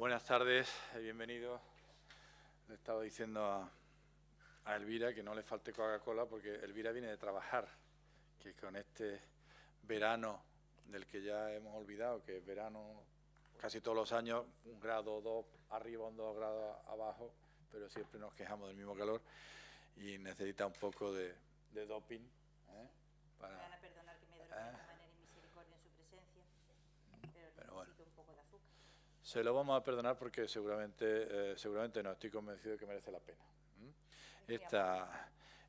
Buenas tardes, bienvenidos. Le estaba diciendo a Elvira que no le falte Coca-Cola porque Elvira viene de trabajar, que con este verano del que ya hemos olvidado, que es verano casi todos los años, 1 grado o 2 arriba, 2 grados abajo, pero siempre nos quejamos del mismo calor y necesita un poco de doping. Me van a perdonar que me duele de esta manera y misericordia en su presencia, pero necesito un poco de azúcar. Se lo vamos a perdonar porque seguramente no, estoy convencido de que merece la pena.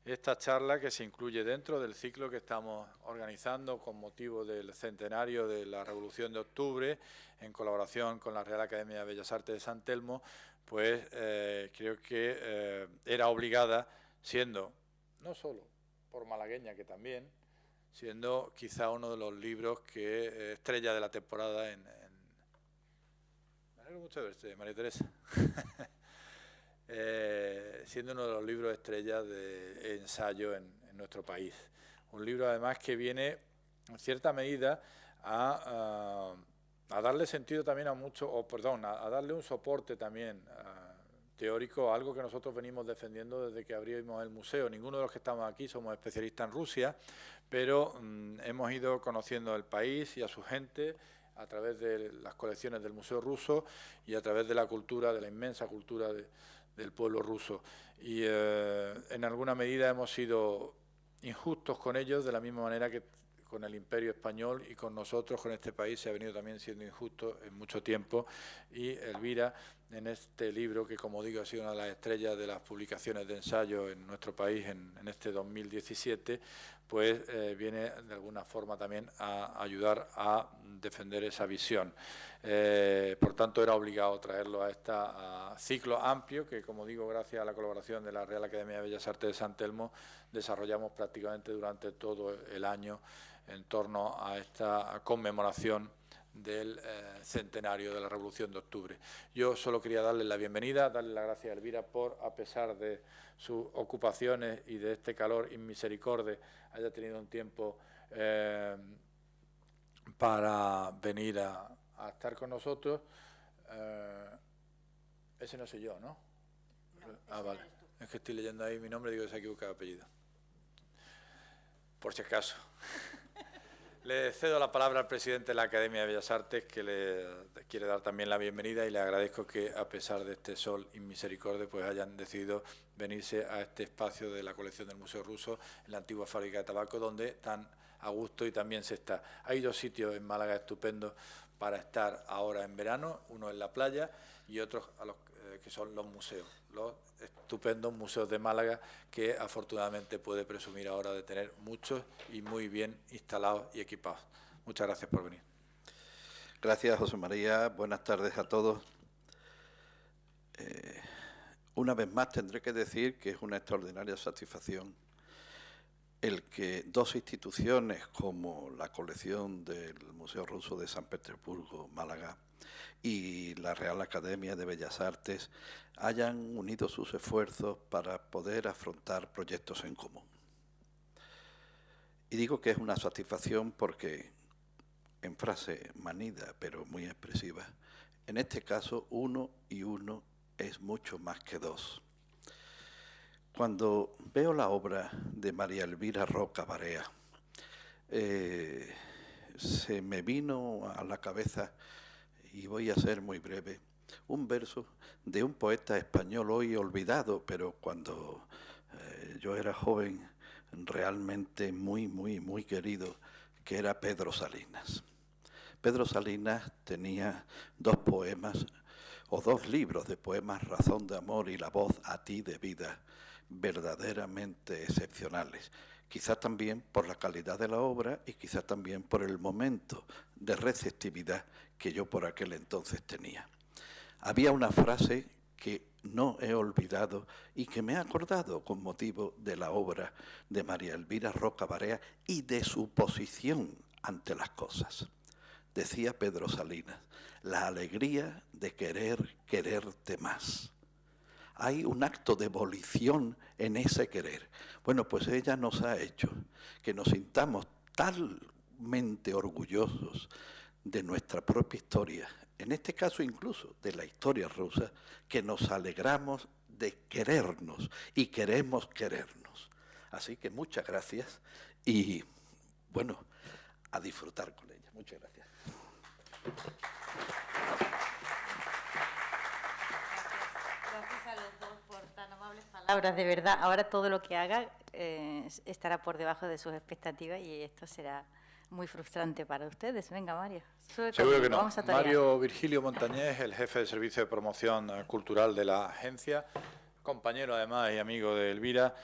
Esta charla que se incluye dentro del ciclo que estamos organizando con motivo del centenario de la Revolución de Octubre, en colaboración con la Real Academia de Bellas Artes de San Telmo, pues creo que era obligada, siendo, no solo por malagueña, que también, siendo quizá uno de los libros que estrella de la temporada Me alegro mucho de verte, María Teresa. Siendo uno de los libros estrellas de ensayo en nuestro país. Un libro además que viene en cierta medida a darle sentido también a darle un soporte también teórico a algo que nosotros venimos defendiendo desde que abrimos el museo. Ninguno de los que estamos aquí somos especialistas en Rusia, pero hemos ido conociendo el país y a su gente a través de las colecciones del Museo Ruso y a través de la cultura, de la inmensa cultura del pueblo ruso. Y en alguna medida hemos sido injustos con ellos, de la misma manera que con el Imperio Español y con nosotros, con este país, se ha venido también siendo injusto en mucho tiempo. Y Elvira, en este libro, que como digo ha sido una de las estrellas de las publicaciones de ensayo en nuestro país en este 2017, pues viene de alguna forma también a ayudar a defender esa visión. Por tanto, era obligado traerlo a este ciclo amplio que, como digo, gracias a la colaboración de la Real Academia de Bellas Artes de San Telmo, desarrollamos prácticamente durante todo el año en torno a esta conmemoración del centenario de la Revolución de Octubre. Yo solo quería darle la bienvenida, darle las gracias a Elvira por, a pesar de sus ocupaciones y de este calor inmisericordia, haya tenido un tiempo para venir a estar con nosotros. Ese no soy yo, ¿no? No, vale. Es que estoy leyendo ahí mi nombre y digo que se ha equivocado de apellido. Por si acaso. Le cedo la palabra al presidente de la Academia de Bellas Artes, que le quiere dar también la bienvenida, y le agradezco que, a pesar de este sol inmisericordia, pues hayan decidido venirse a este espacio de la colección del Museo Ruso, en la antigua fábrica de tabaco, donde tan a gusto y también se está. Hay 2 sitios en Málaga estupendos para estar ahora en verano, uno en la playa y otros que son los museos, los estupendos museos de Málaga, que afortunadamente puede presumir ahora de tener muchos y muy bien instalados y equipados. Muchas gracias por venir. Gracias, José María. Buenas tardes a todos. Una vez más tendré que decir que es una extraordinaria satisfacción el que 2 instituciones como la colección del Museo Ruso de San Petersburgo, Málaga, y la Real Academia de Bellas Artes hayan unido sus esfuerzos para poder afrontar proyectos en común. Y digo que es una satisfacción porque, en frase manida pero muy expresiva, en este caso 1 y 1 es mucho más que 2. Cuando veo la obra de María Elvira Roca Barea, se me vino a la cabeza, y voy a ser muy breve, un verso de un poeta español hoy olvidado, pero cuando yo era joven realmente muy querido, que era Pedro Salinas. Pedro Salinas tenía 2 poemas, o 2 libros de poemas, Razón de Amor y La Voz a Ti de Vida, verdaderamente excepcionales. Quizá también por la calidad de la obra y quizá también por el momento de receptividad que yo por aquel entonces tenía. Había una frase que no he olvidado y que me he acordado con motivo de la obra de María Elvira Roca Barea y de su posición ante las cosas. Decía Pedro Salinas: la alegría de quererte más. Hay un acto de volición en ese querer. Bueno, pues ella nos ha hecho que nos sintamos talmente orgullosos de nuestra propia historia en este caso incluso de la historia rusa, que nos alegramos de querernos y queremos querernos. Así que muchas gracias y, bueno, a disfrutar con ella. Muchas gracias. Gracias a los dos por tan amables palabras, de verdad. Ahora todo lo que haga estará por debajo de sus expectativas y esto será muy frustrante para ustedes. Venga, Mario. Seguro que no. Mario Virgilio Montañés, el jefe de Servicio de Promoción Cultural de la agencia, compañero además y amigo de Elvira,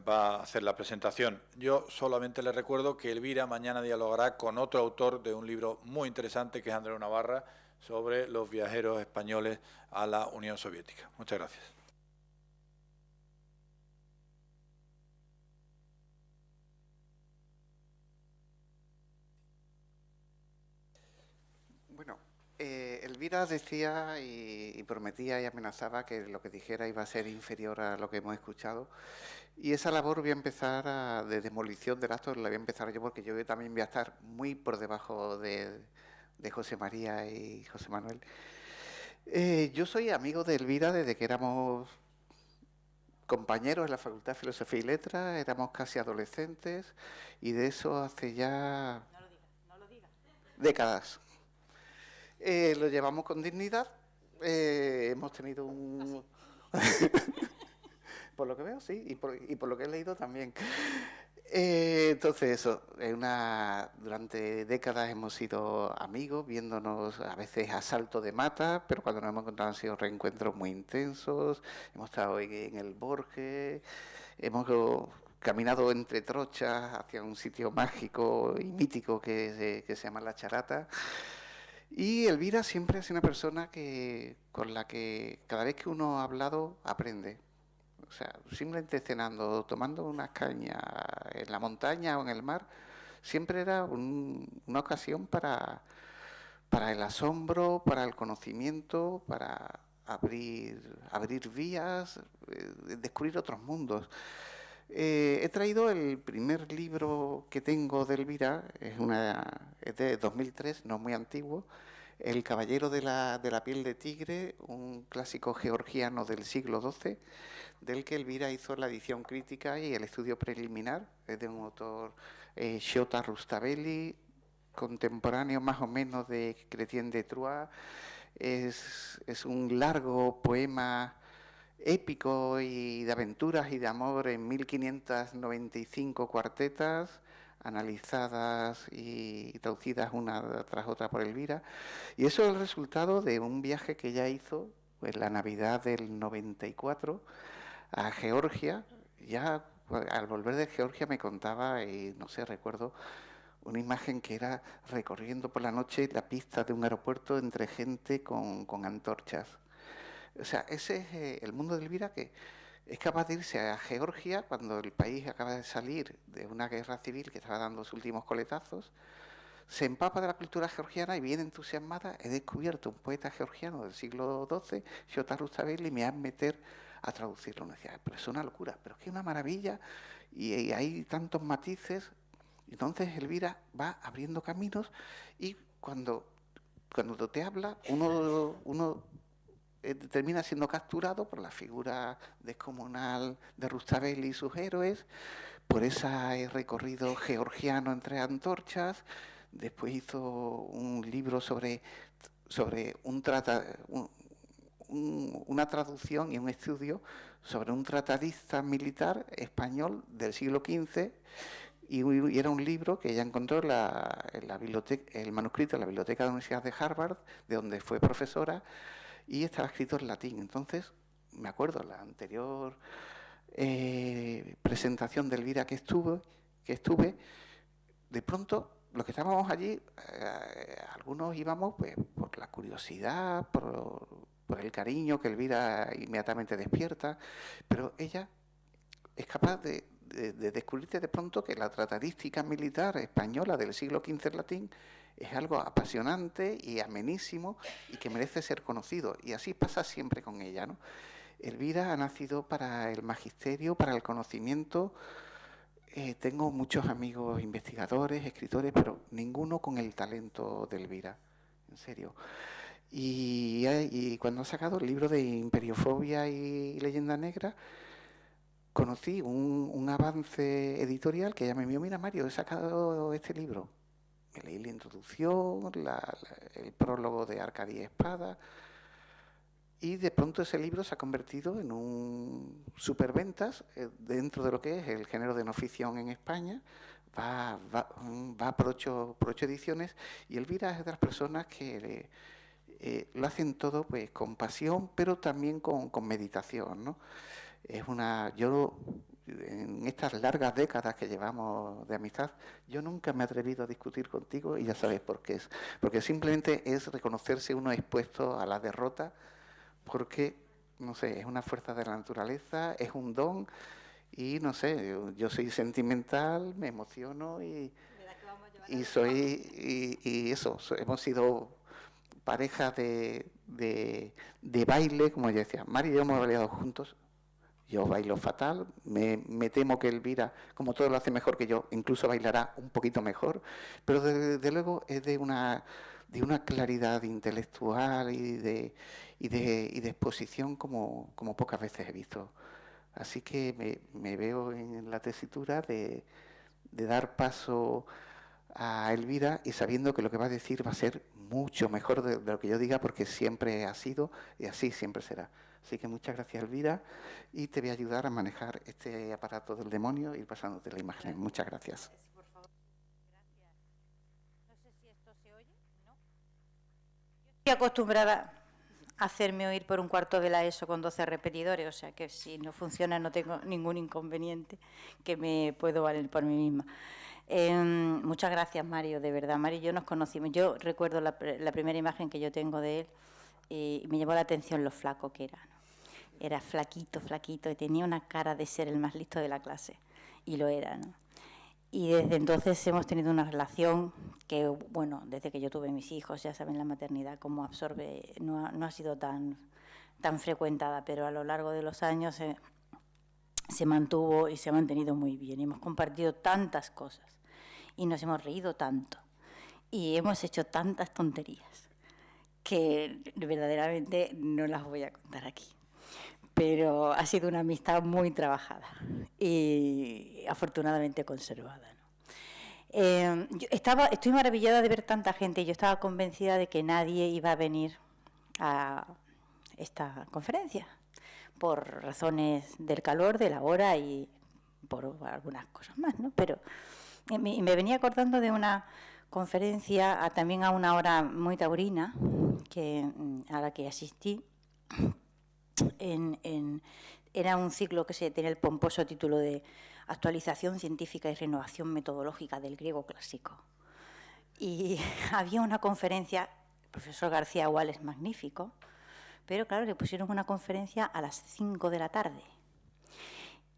va a hacer la presentación. Yo solamente le recuerdo que Elvira mañana dialogará con otro autor de un libro muy interesante, que es Andreu Navarra, sobre los viajeros españoles a la Unión Soviética. Muchas gracias. Bueno, Elvira decía y prometía y amenazaba que lo que dijera iba a ser inferior a lo que hemos escuchado. Y esa labor voy a empezar de demolición del acto, la voy a empezar yo, porque yo también voy a estar muy por debajo de José María y José Manuel. Yo soy amigo de Elvira desde que éramos compañeros en la Facultad de Filosofía y Letras, éramos casi adolescentes, y de eso hace ya No lo digas. décadas. Lo llevamos con dignidad, hemos tenido un... Por lo que veo, sí, y por lo que he leído también. Entonces eso, durante décadas hemos sido amigos, viéndonos a veces a salto de mata, pero cuando nos hemos encontrado han sido reencuentros muy intensos. Hemos estado en el Borges, hemos caminado entre trochas hacia un sitio mágico y mítico que se llama La Charata. Y Elvira siempre ha sido una persona con la que cada vez que uno ha hablado aprende. O sea, simplemente cenando, tomando unas cañas en la montaña o en el mar, siempre era una ocasión para el asombro, para el conocimiento, para abrir vías, descubrir otros mundos. He traído el primer libro que tengo de Elvira, es de 2003, no muy antiguo, El caballero de la piel de tigre, un clásico georgiano del siglo XII, del que Elvira hizo la edición crítica y el estudio preliminar. Es de un autor, Shota Rustaveli, contemporáneo más o menos de Chrétien de Troyes. Es un largo poema épico y de aventuras y de amor en 1595 cuartetas, analizadas y traducidas una tras otra por Elvira. Y eso es el resultado de un viaje que ella hizo en la Navidad del 94 a Georgia. Ya al volver de Georgia me contaba, y no sé, recuerdo una imagen que era recorriendo por la noche la pista de un aeropuerto entre gente con antorchas. O sea, ese es el mundo de Elvira, que es capaz de irse a Georgia cuando el país acaba de salir de una guerra civil que estaba dando sus últimos coletazos, se empapa de la cultura georgiana y viene entusiasmada. He descubierto un poeta georgiano del siglo XII, Shota Rustaveli, y me voy a meter a traducirlo. Me decía, pero es una locura, pero es que es una maravilla y hay tantos matices. Entonces Elvira va abriendo caminos y cuando te habla, uno termina siendo capturado por la figura descomunal de Rustaveli y sus héroes, por ese recorrido georgiano entre antorchas. Después hizo un libro sobre una traducción y un estudio sobre un tratadista militar español del siglo XV, y era un libro que ella encontró en la biblioteca, el manuscrito en la biblioteca de la Universidad de Harvard, de donde fue profesora, y estaba escrito en latín. Entonces, me acuerdo, la anterior presentación de Elvira que estuve, de pronto, los que estábamos allí, algunos íbamos pues, por la curiosidad, por el cariño que Elvira inmediatamente despierta, pero ella es capaz de descubrirte de pronto que la tratadística militar española del siglo XV en latín es algo apasionante y amenísimo y que merece ser conocido. Y así pasa siempre con ella, ¿no? Elvira ha nacido para el magisterio, para el conocimiento. Tengo muchos amigos investigadores, escritores, pero ninguno con el talento de Elvira, en serio. Y cuando ha sacado el libro de Imperiofobia y Leyenda Negra, conocí un avance editorial que ella me envió: mira, Mario, he sacado este libro. Me leí la introducción, el prólogo de Arcadia Espada, y de pronto ese libro se ha convertido en un superventas dentro de lo que es el género de no ficción en España. Va por ocho ediciones, y Elvira es de las personas que lo hacen todo pues con pasión, pero también con meditación, ¿no? Yo, en estas largas décadas que llevamos de amistad, yo nunca me he atrevido a discutir contigo, y ya sabes por qué es. Porque simplemente es reconocerse uno expuesto a la derrota, porque, no sé, es una fuerza de la naturaleza, es un don, y no sé, yo soy sentimental, me emociono y hemos sido pareja de baile, como yo decía. Mari y yo hemos bailado juntos. Yo bailo fatal, me temo que Elvira, como todo lo hace mejor que yo, incluso bailará un poquito mejor, pero desde luego es de una claridad intelectual y de exposición como pocas veces he visto. Así que me veo en la tesitura de dar paso a Elvira, y sabiendo que lo que va a decir va a ser mucho mejor de lo que yo diga, porque siempre ha sido y así siempre será. Así que muchas gracias, Elvira, y te voy a ayudar a manejar este aparato del demonio y ir pasándote la imagen. Muchas gracias. Por favor. Gracias. No sé si esto se oye, ¿no? Yo estoy acostumbrada a hacerme oír por un cuarto de la ESO con 12 repetidores, o sea que si no funciona no tengo ningún inconveniente, que me puedo valer por mí misma. Muchas gracias, Mario, de verdad. Mario y yo nos conocimos. Yo recuerdo la primera imagen que yo tengo de él, y me llamó la atención lo flaco que era, ¿no? Era flaquito, y tenía una cara de ser el más listo de la clase, y lo era, ¿no? Y desde entonces hemos tenido una relación que, bueno, desde que yo tuve mis hijos, ya saben la maternidad cómo absorbe, no ha sido tan frecuentada, pero a lo largo de los años se mantuvo y se ha mantenido muy bien. Y hemos compartido tantas cosas y nos hemos reído tanto y hemos hecho tantas tonterías que verdaderamente no las voy a contar aquí. Pero ha sido una amistad muy trabajada y afortunadamente conservada, ¿no? Estoy maravillada de ver tanta gente, y yo estaba convencida de que nadie iba a venir a esta conferencia, por razones del calor, de la hora y por algunas cosas más, ¿no? Pero me venía acordando de una conferencia también a una hora muy taurina a la que asistí. Era un ciclo que tenía el pomposo título de Actualización científica y renovación metodológica del griego clásico. Y había una conferencia, el profesor García Gual es magnífico, pero claro, le pusieron una conferencia a las 5 de la tarde.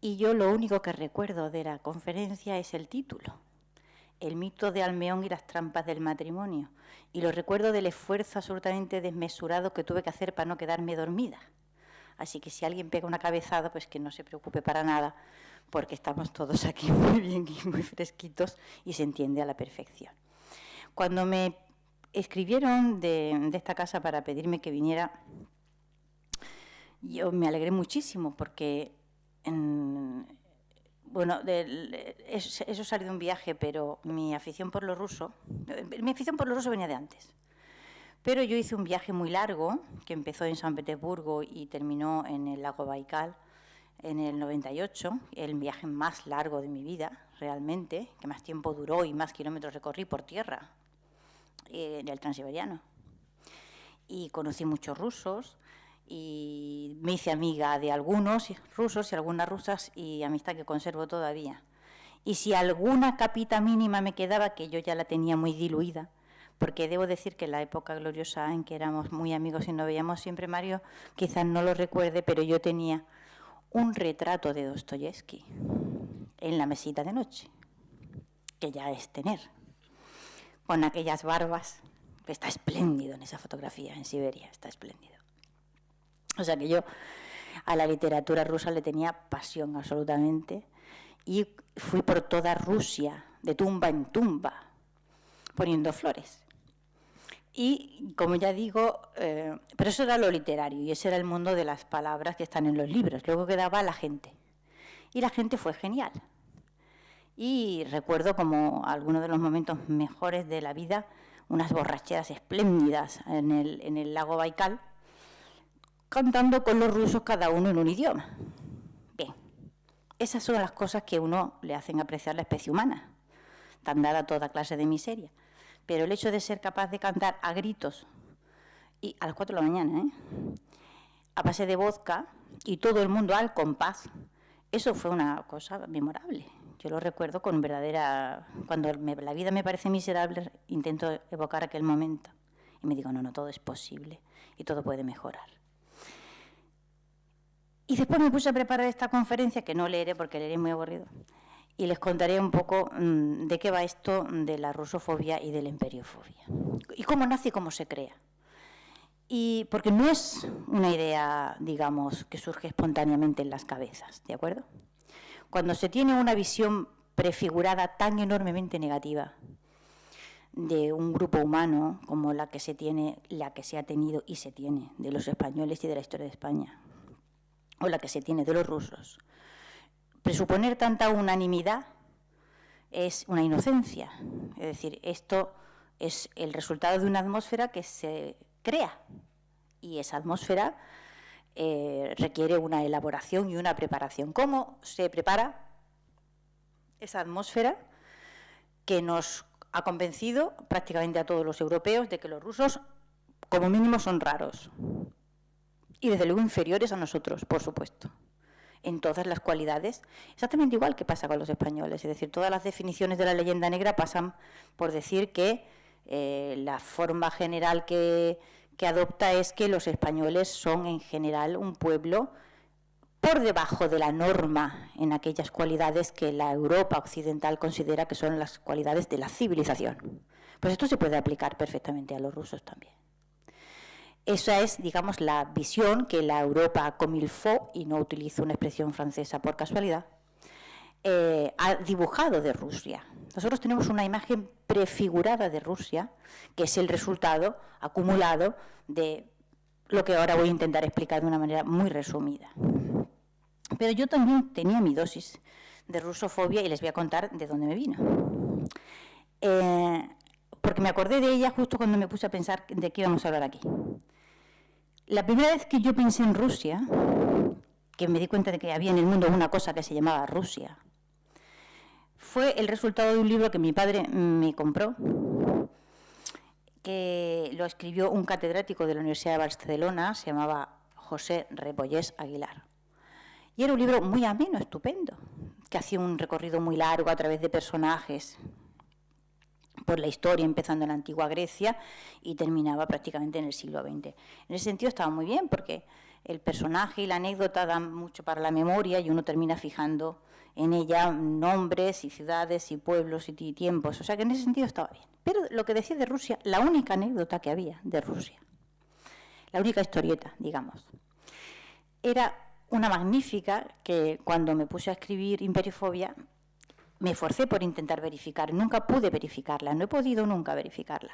Y yo lo único que recuerdo de la conferencia es el título, El mito de Almeón y las trampas del matrimonio. Y lo recuerdo del esfuerzo absolutamente desmesurado que tuve que hacer para no quedarme dormida. Así que si alguien pega una cabezada, pues que no se preocupe para nada, porque estamos todos aquí muy bien y muy fresquitos y se entiende a la perfección. Cuando me escribieron de esta casa para pedirme que viniera, yo me alegré muchísimo porque, bueno, eso salió de un viaje, pero mi afición por lo ruso venía de antes. Pero yo hice un viaje muy largo, que empezó en San Petersburgo y terminó en el lago Baikal en el 98, el viaje más largo de mi vida, realmente, que más tiempo duró y más kilómetros recorrí por tierra, en el Transiberiano. Y conocí muchos rusos y me hice amiga de algunos rusos y algunas rusas, y amistad que conservo todavía. Y si alguna capita mínima me quedaba, que yo ya la tenía muy diluida, porque debo decir que en la época gloriosa en que éramos muy amigos y nos veíamos siempre, Mario quizás no lo recuerde, pero yo tenía un retrato de Dostoyevsky en la mesita de noche, que ya es tener, con aquellas barbas. Está espléndido en esa fotografía, en Siberia, está espléndido. O sea que yo a la literatura rusa le tenía pasión absolutamente, y fui por toda Rusia, de tumba en tumba, poniendo flores. Y, como ya digo, pero eso era lo literario y ese era el mundo de las palabras que están en los libros. Luego quedaba la gente. Y la gente fue genial. Y recuerdo como algunos de los momentos mejores de la vida, unas borracheras espléndidas en el lago Baikal, cantando con los rusos cada uno en un idioma. Bien, esas son las cosas que a uno le hacen apreciar la especie humana, tan dada a toda clase de miseria. Pero el hecho de ser capaz de cantar a gritos, y a las 4 de la mañana, a base de vodka, y todo el mundo al compás, eso fue una cosa memorable. Yo lo recuerdo con verdadera... Cuando la vida me parece miserable, intento evocar aquel momento. Y me digo, no, todo es posible y todo puede mejorar. Y después me puse a preparar esta conferencia, que no leeré porque leeré muy aburrido, y les contaré un poco de qué va esto de la rusofobia y de la imperiofobia. Y cómo nace y cómo se crea. Y porque no es una idea, digamos, que surge espontáneamente en las cabezas, ¿de acuerdo? Cuando se tiene una visión prefigurada tan enormemente negativa de un grupo humano como la que se ha tenido y se tiene de los españoles y de la historia de España, o la que se tiene de los rusos, presuponer tanta unanimidad es una inocencia. Es decir, esto es el resultado de una atmósfera que se crea y esa atmósfera requiere una elaboración y una preparación. ¿Cómo se prepara esa atmósfera que nos ha convencido prácticamente a todos los europeos de que los rusos, como mínimo, son raros? Y desde luego inferiores a nosotros, por supuesto, en todas las cualidades, exactamente igual que pasa con los españoles. Es decir, todas las definiciones de la leyenda negra pasan por decir que la forma general que adopta es que los españoles son en general un pueblo por debajo de la norma en aquellas cualidades que la Europa occidental considera que son las cualidades de la civilización. Pues esto se puede aplicar perfectamente a los rusos también. Esa es, digamos, la visión que la Europa comme il faut, y no utilizo una expresión francesa por casualidad, ha dibujado de Rusia. Nosotros tenemos una imagen prefigurada de Rusia, que es el resultado acumulado de lo que ahora voy a intentar explicar de una manera muy resumida. Pero yo también tenía mi dosis de rusofobia y les voy a contar de dónde me vino. Porque me acordé de ella justo cuando me puse a pensar de qué íbamos a hablar aquí. La primera vez que yo pensé en Rusia, que me di cuenta de que había en el mundo una cosa que se llamaba Rusia, fue el resultado de un libro que mi padre me compró, que lo escribió un catedrático de la Universidad de Barcelona, se llamaba José Repollés Aguilar. Y era un libro muy ameno, estupendo, que hacía un recorrido muy largo a través de personajes por la historia, empezando en la antigua Grecia y terminaba prácticamente en el siglo XX. En ese sentido estaba muy bien, porque el personaje y la anécdota dan mucho para la memoria y uno termina fijando en ella nombres y ciudades y pueblos y tiempos. O sea que en ese sentido estaba bien. Pero lo que decía de Rusia, la única anécdota que había de Rusia, la única historieta, digamos, era una magnífica que cuando me puse a escribir Imperiofobia me esforcé por intentar verificar. Nunca pude verificarla, no he podido nunca verificarla.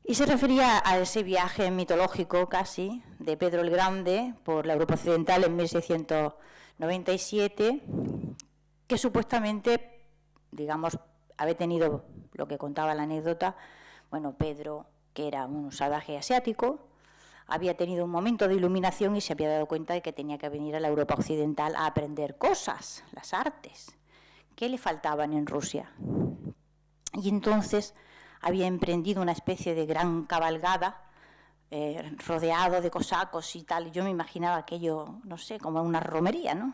Y se refería a ese viaje mitológico casi de Pedro el Grande por la Europa Occidental en 1697, que supuestamente, digamos, había tenido, lo que contaba la anécdota, bueno, Pedro, que era un salvaje asiático, había tenido un momento de iluminación y se había dado cuenta de que tenía que venir a la Europa Occidental a aprender cosas, las artes, que le faltaban en Rusia. Y entonces había emprendido una especie de gran cabalgada, rodeado de cosacos y tal. Yo me imaginaba aquello, no sé, como una romería, ¿no?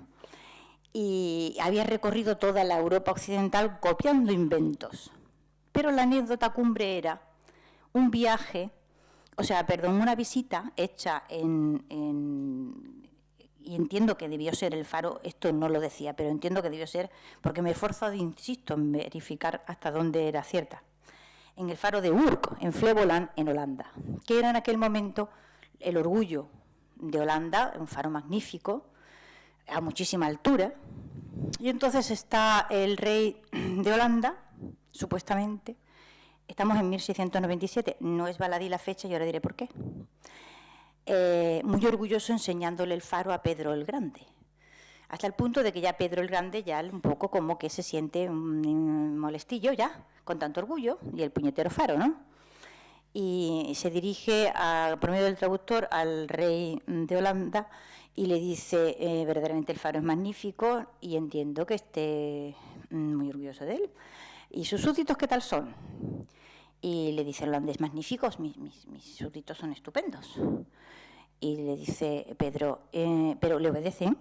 Y había recorrido toda la Europa Occidental copiando inventos. Pero la anécdota cumbre era un viaje, una visita hecha y entiendo que debió ser el faro, esto no lo decía, pero entiendo que debió ser, porque me he esforzado, insisto, en verificar hasta dónde era cierta, en el faro de Urk, en Flevoland, en Holanda, que era en aquel momento el orgullo de Holanda, un faro magnífico, a muchísima altura, y entonces está el rey de Holanda, supuestamente, estamos en 1697, no es baladí la fecha y ahora diré por qué. Muy orgulloso enseñándole el faro a Pedro el Grande, hasta el punto de que ya Pedro el Grande ya un poco como que se siente molestillo ya, con tanto orgullo, y el puñetero faro, ¿no? Y se dirige, por medio del traductor, al rey de Holanda y le dice, verdaderamente el faro es magnífico y entiendo que esté muy orgulloso de él. ¿Y sus súbditos qué tal son? Y le dice el holandés, magníficos, mis súbditos son estupendos. Y le dice Pedro, ¿pero le obedecen?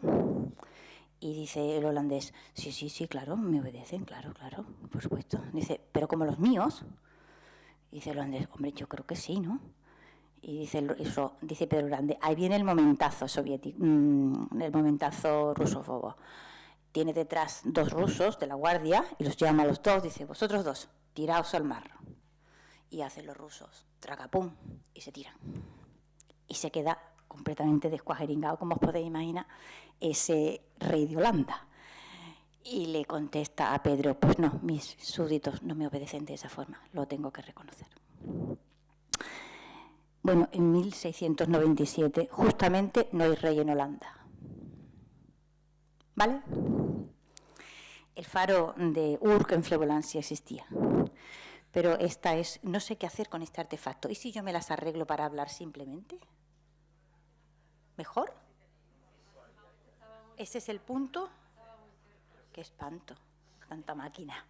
Y dice el holandés, sí, claro, me obedecen, claro, por supuesto. Dice, ¿pero como los míos? Y dice el holandés, hombre, yo creo que sí, ¿no? Y dice Pedro Grande, ahí viene el momentazo soviético, el momentazo rusófobo. Tiene detrás 2 rusos de la guardia y los llama a los 2, dice, vosotros 2, tiraos al mar. Y hacen los rusos, tragapum, y se tiran. Y se queda completamente descuajeringado, como os podéis imaginar, ese rey de Holanda. Y le contesta a Pedro, pues no, mis súbditos no me obedecen de esa forma, lo tengo que reconocer. Bueno, en 1697 justamente no hay rey en Holanda. ¿Vale? El faro de Urk en Flevoland sí existía. Pero esta es, no sé qué hacer con este artefacto. ¿Y si yo me las arreglo para hablar simplemente? ¿Mejor? ¿Ese es el punto? ¡Qué espanto! Tanta máquina.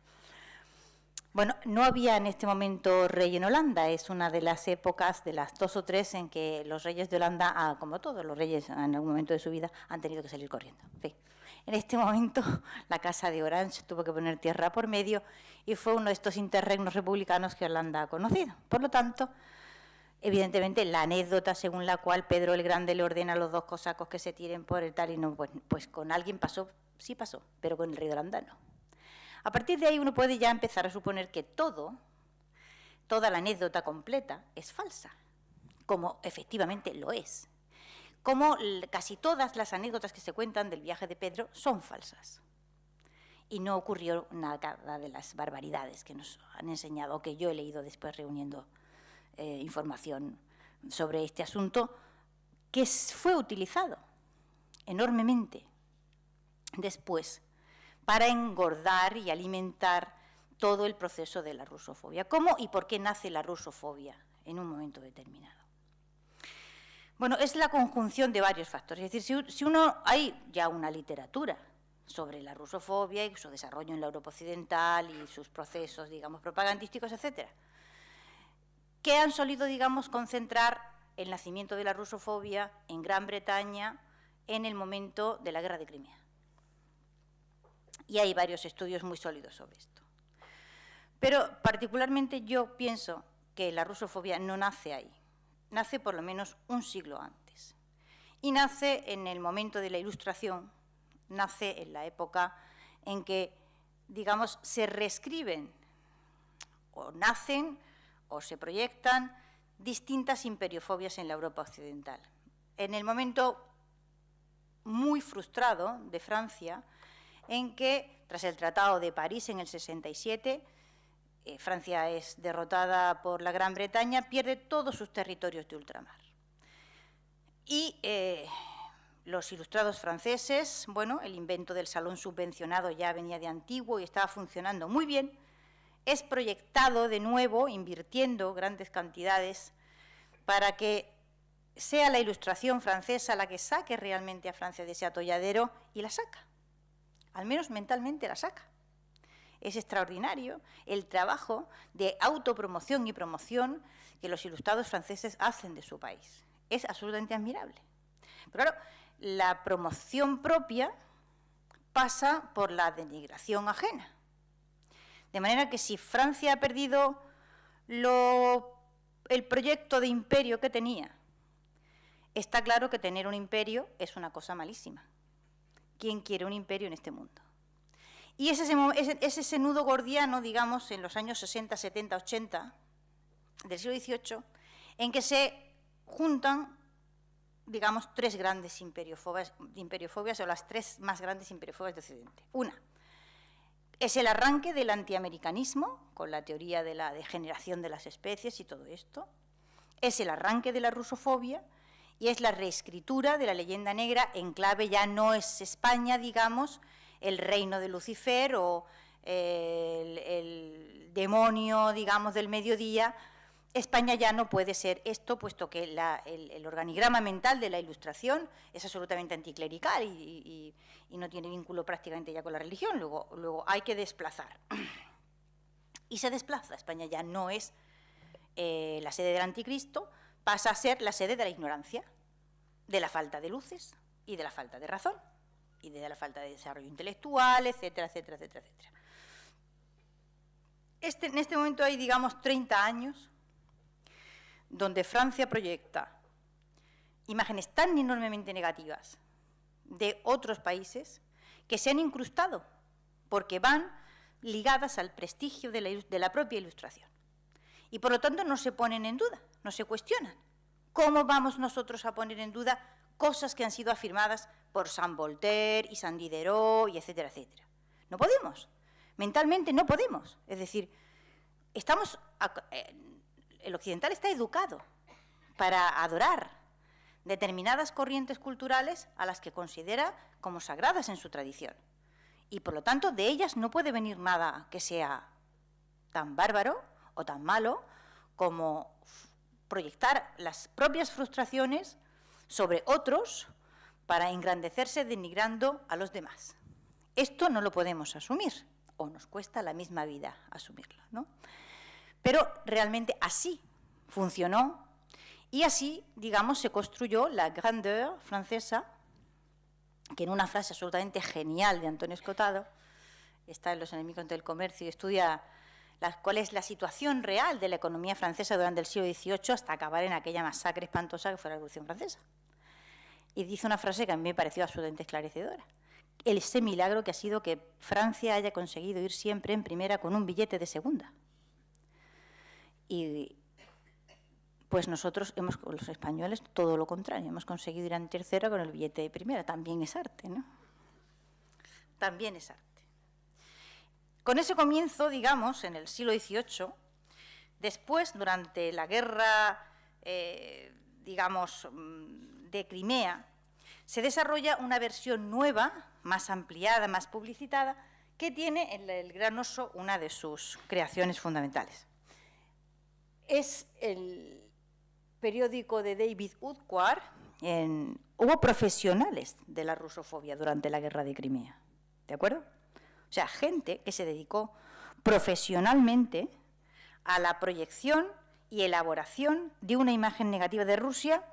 Bueno, no había en este momento rey en Holanda. Es una de las épocas, de las 2 o 3, en que los reyes de Holanda, como todos los reyes en algún momento de su vida, han tenido que salir corriendo. En fin. En este momento, la Casa de Orange tuvo que poner tierra por medio y fue uno de estos interregnos republicanos que Holanda ha conocido. Por lo tanto, evidentemente, la anécdota según la cual Pedro el Grande le ordena a los 2 cosacos que se tiren por el tal y no, pues con alguien pasó, sí pasó, pero con el rey de Holanda no. A partir de ahí uno puede ya empezar a suponer que toda la anécdota completa es falsa, como efectivamente lo es. Como casi todas las anécdotas que se cuentan del viaje de Pedro son falsas. Y no ocurrió nada de las barbaridades que nos han enseñado, o que yo he leído después reuniendo información sobre este asunto, que fue utilizado enormemente después para engordar y alimentar todo el proceso de la rusofobia. ¿Cómo y por qué nace la rusofobia en un momento determinado? Bueno, es la conjunción de varios factores. Es decir, si hay ya una literatura sobre la rusofobia y su desarrollo en la Europa occidental y sus procesos, digamos, propagandísticos, etcétera, que han solido, digamos, concentrar el nacimiento de la rusofobia en Gran Bretaña en el momento de la Guerra de Crimea. Y hay varios estudios muy sólidos sobre esto. Pero particularmente yo pienso que la rusofobia no nace ahí. Nace por lo menos un siglo antes. Y nace en el momento de la Ilustración, nace en la época en que, digamos, se reescriben o nacen o se proyectan distintas imperiofobias en la Europa occidental. En el momento muy frustrado de Francia, en que, tras el Tratado de París en el 67, Francia es derrotada por la Gran Bretaña, pierde todos sus territorios de ultramar. Y los ilustrados franceses, bueno, el invento del salón subvencionado ya venía de antiguo y estaba funcionando muy bien, es proyectado de nuevo, invirtiendo grandes cantidades, para que sea la Ilustración francesa la que saque realmente a Francia de ese atolladero, y la saca, al menos mentalmente la saca. Es extraordinario el trabajo de autopromoción y promoción que los ilustrados franceses hacen de su país. Es absolutamente admirable. Pero claro, la promoción propia pasa por la denigración ajena. De manera que si Francia ha perdido el proyecto de imperio que tenía, está claro que tener un imperio es una cosa malísima. ¿Quién quiere un imperio en este mundo? Y es ese nudo gordiano, digamos, en los años 60, 70, 80 del siglo XVIII, en que se juntan, digamos, 3 grandes imperiofobias, o las 3 más grandes imperiofobias de Occidente. Una, Es el arranque del antiamericanismo, con la teoría de la degeneración de las especies y todo esto. Es el arranque de la rusofobia y es la reescritura de la leyenda negra en clave ya no es España, digamos, el reino de Lucifer o el demonio, digamos, del mediodía. España ya no puede ser esto, puesto que el organigrama mental de la Ilustración es absolutamente anticlerical y no tiene vínculo prácticamente ya con la religión. Luego hay que desplazar. Y se desplaza. España ya no es la sede del anticristo, pasa a ser la sede de la ignorancia, de la falta de luces y de la falta de razón y de la falta de desarrollo intelectual, etcétera, etcétera, etcétera, etcétera. En este momento hay, digamos, 30 años donde Francia proyecta imágenes tan enormemente negativas de otros países que se han incrustado porque van ligadas al prestigio de la propia Ilustración. Y por lo tanto no se ponen en duda, no se cuestionan. ¿Cómo vamos nosotros a poner en duda cosas que han sido afirmadas por Saint Voltaire y Saint Diderot y etcétera, etcétera? No podemos, mentalmente no podemos. Es decir, el occidental está educado para adorar determinadas corrientes culturales a las que considera como sagradas en su tradición. Y por lo tanto de ellas no puede venir nada que sea tan bárbaro o tan malo como proyectar las propias frustraciones sobre otros para engrandecerse denigrando a los demás. Esto no lo podemos asumir, o nos cuesta la misma vida asumirlo, ¿no? Pero realmente así funcionó y así, digamos, se construyó la grandeur francesa, que en una frase absolutamente genial de Antonio Escotado, está en Los enemigos del comercio y estudia cuál es la situación real de la economía francesa durante el siglo XVIII hasta acabar en aquella masacre espantosa que fue la Revolución Francesa. Y dice una frase que a mí me pareció absolutamente esclarecedora. Ese milagro que ha sido que Francia haya conseguido ir siempre en primera con un billete de segunda. Y pues nosotros, los españoles, todo lo contrario, hemos conseguido ir en tercera con el billete de primera. También es arte, ¿no? También es arte. Con ese comienzo, digamos, en el siglo XVIII, después, durante la guerra, digamos, de Crimea, se desarrolla una versión nueva, más ampliada, más publicitada, que tiene en el Gran Oso una de sus creaciones fundamentales. Es el periódico de David Woodward. Hubo profesionales de la rusofobia durante la guerra de Crimea, ¿de acuerdo? O sea, gente que se dedicó profesionalmente a la proyección y elaboración de una imagen negativa de Rusia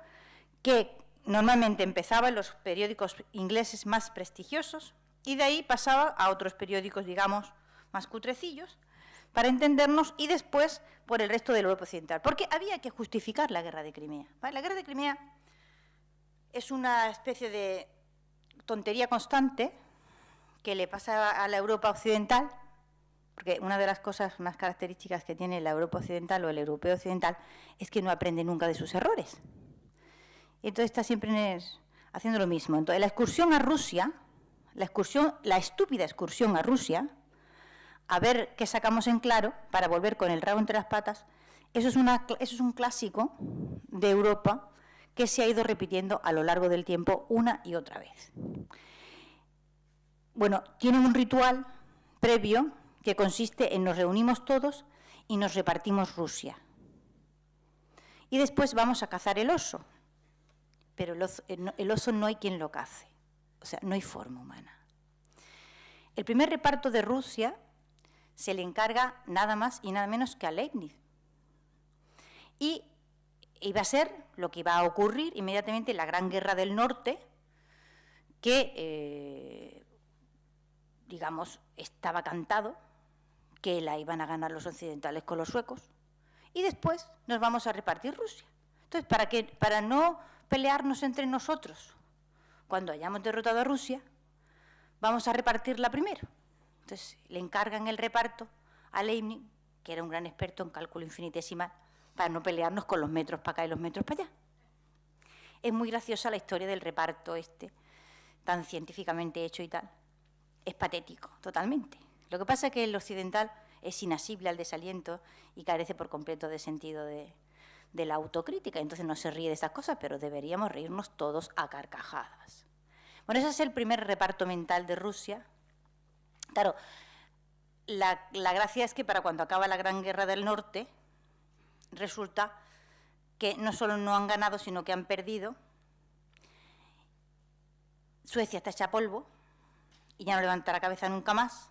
que normalmente empezaba en los periódicos ingleses más prestigiosos y de ahí pasaba a otros periódicos, digamos, más cutrecillos, para entendernos, y después por el resto de Europa Occidental, porque había que justificar la guerra de Crimea. ¿Vale? La guerra de Crimea es una especie de tontería constante que le pasa a la Europa Occidental, porque una de las cosas más características que tiene la Europa Occidental o el europeo occidental es que no aprende nunca de sus errores. Entonces está siempre haciendo lo mismo. Entonces la excursión a Rusia, la estúpida excursión a Rusia, a ver qué sacamos en claro para volver con el rabo entre las patas, eso es un clásico de Europa que se ha ido repitiendo a lo largo del tiempo una y otra vez. Bueno, tienen un ritual previo que consiste en nos reunimos todos y nos repartimos Rusia. Y después vamos a cazar el oso, pero el oso no hay quien lo cace, o sea, no hay forma humana. El primer reparto de Rusia se le encarga nada más y nada menos que a Leibniz. Y iba a ser lo que iba a ocurrir inmediatamente la Gran Guerra del Norte, que, digamos, estaba cantado, que la iban a ganar los occidentales con los suecos, y después nos vamos a repartir Rusia. Entonces, para no pelearnos entre nosotros, cuando hayamos derrotado a Rusia, vamos a repartirla primero. Entonces, le encargan el reparto a Leibniz, que era un gran experto en cálculo infinitesimal, para no pelearnos con los metros para acá y los metros para allá. Es muy graciosa la historia del reparto tan científicamente hecho y tal. Es patético, totalmente. Lo que pasa es que el occidental es inasible al desaliento y carece por completo de sentido de la autocrítica. Entonces no se ríe de esas cosas, pero deberíamos reírnos todos a carcajadas. Bueno, ese es el primer reparto mental de Rusia. Claro, la gracia es que para cuando acaba la Gran Guerra del Norte, resulta que no solo no han ganado, sino que han perdido. Suecia está hecha polvo y ya no levanta la cabeza nunca más.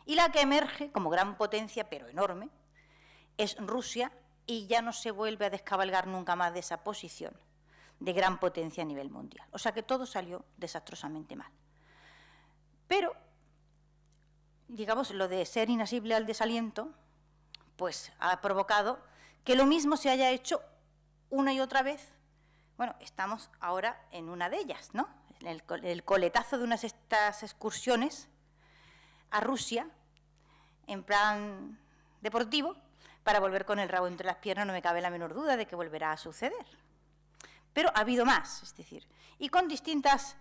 Y la que emerge como gran potencia, pero enorme, es Rusia, y ya no se vuelve a descabalgar nunca más de esa posición de gran potencia a nivel mundial. O sea que todo salió desastrosamente mal. Pero, digamos, lo de ser inasible al desaliento, pues ha provocado que lo mismo se haya hecho una y otra vez. Bueno, estamos ahora en una de ellas, ¿no? El coletazo de unas estas excursiones a Rusia, en plan deportivo, para volver con el rabo entre las piernas. No me cabe la menor duda de que volverá a suceder. Pero ha habido más, es decir, y con distintas,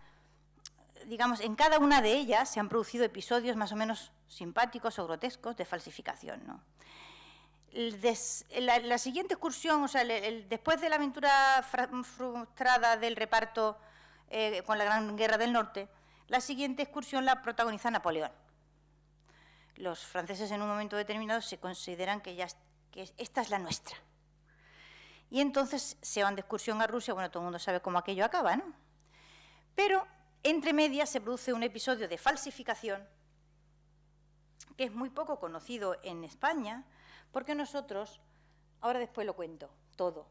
digamos, en cada una de ellas se han producido episodios más o menos simpáticos o grotescos de falsificación, ¿no? La siguiente excursión, o sea, después de la aventura frustrada del reparto con la Gran Guerra del Norte, la siguiente excursión la protagoniza Napoleón. Los franceses en un momento determinado se consideran que esta es la nuestra. Y entonces se van de excursión a Rusia. Bueno, todo el mundo sabe cómo aquello acaba, ¿no? Pero entre medias se produce un episodio de falsificación que es muy poco conocido en España, porque nosotros, ahora después lo cuento, todo.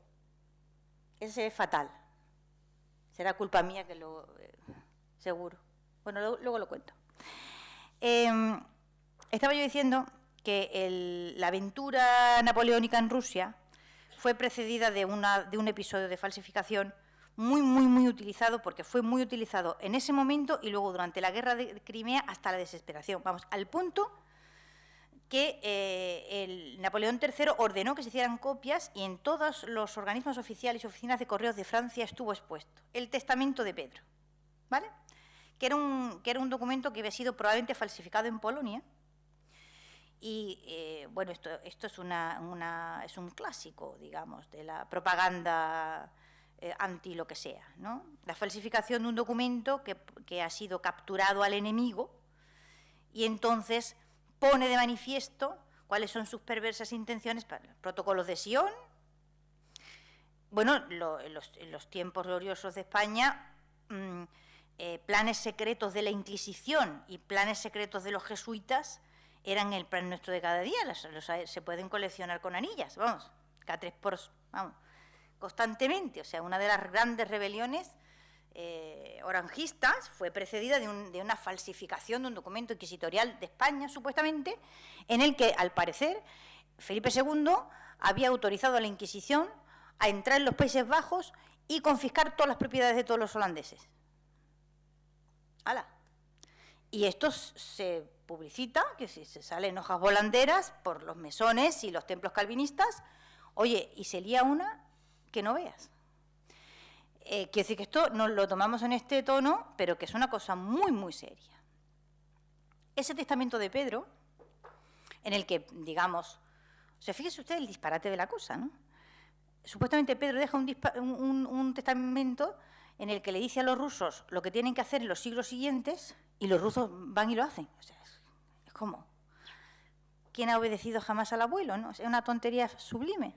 Ese es fatal. Será culpa mía que seguro. Bueno, luego lo cuento. Estaba yo diciendo que la aventura napoleónica en Rusia fue precedida de un episodio de falsificación muy utilizado, porque fue muy utilizado en ese momento y luego durante la guerra de Crimea hasta la desesperación. Vamos, al punto que el Napoleón III ordenó que se hicieran copias y en todos los organismos oficiales y oficinas de correos de Francia estuvo expuesto el testamento de Pedro, ¿vale? Que era un documento que había sido probablemente falsificado en Polonia. Y bueno, esto es es un clásico, digamos, de la propaganda anti lo que sea, ¿no? La falsificación de un documento que ha sido capturado al enemigo y entonces pone de manifiesto cuáles son sus perversas intenciones para los protocolos de Sion. Bueno, en los tiempos gloriosos de España, planes secretos de la Inquisición y planes secretos de los jesuitas eran el plan nuestro de cada día. Se pueden coleccionar con anillas, vamos, cada 3 por, vamos, constantemente. O sea, una de las grandes rebeliones orangistas fue precedida de una falsificación de un documento inquisitorial de España, supuestamente, en el que, al parecer, Felipe II había autorizado a la Inquisición a entrar en los Países Bajos y confiscar todas las propiedades de todos los holandeses. ¡Hala! Y esto se publicita, que si se salen hojas volanderas por los mesones y los templos calvinistas, oye, y se lía una que no veas. Quiero decir que esto no lo tomamos en este tono, pero que es una cosa muy seria. Ese testamento de Pedro, en el que, digamos, o sea, fíjese usted el disparate de la cosa, ¿no? Supuestamente Pedro deja un testamento en el que le dice a los rusos lo que tienen que hacer en los siglos siguientes, y los rusos van y lo hacen. O sea, es como, ¿quién ha obedecido jamás al abuelo, no? Es una tontería sublime.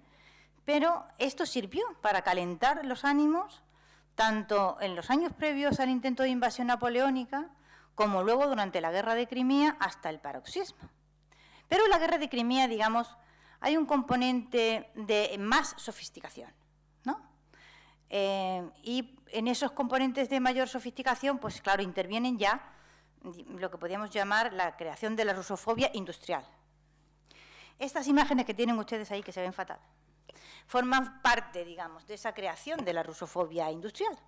Pero esto sirvió para calentar los ánimos, tanto en los años previos al intento de invasión napoleónica, como luego durante la guerra de Crimea hasta el paroxismo. Pero en la guerra de Crimea, digamos, hay un componente de más sofisticación, ¿no? Y en esos componentes de mayor sofisticación, pues claro, intervienen ya lo que podríamos llamar la creación de la rusofobia industrial. Estas imágenes que tienen ustedes ahí, que se ven fatal, forman parte, digamos, de esa creación de la rusofobia industrial.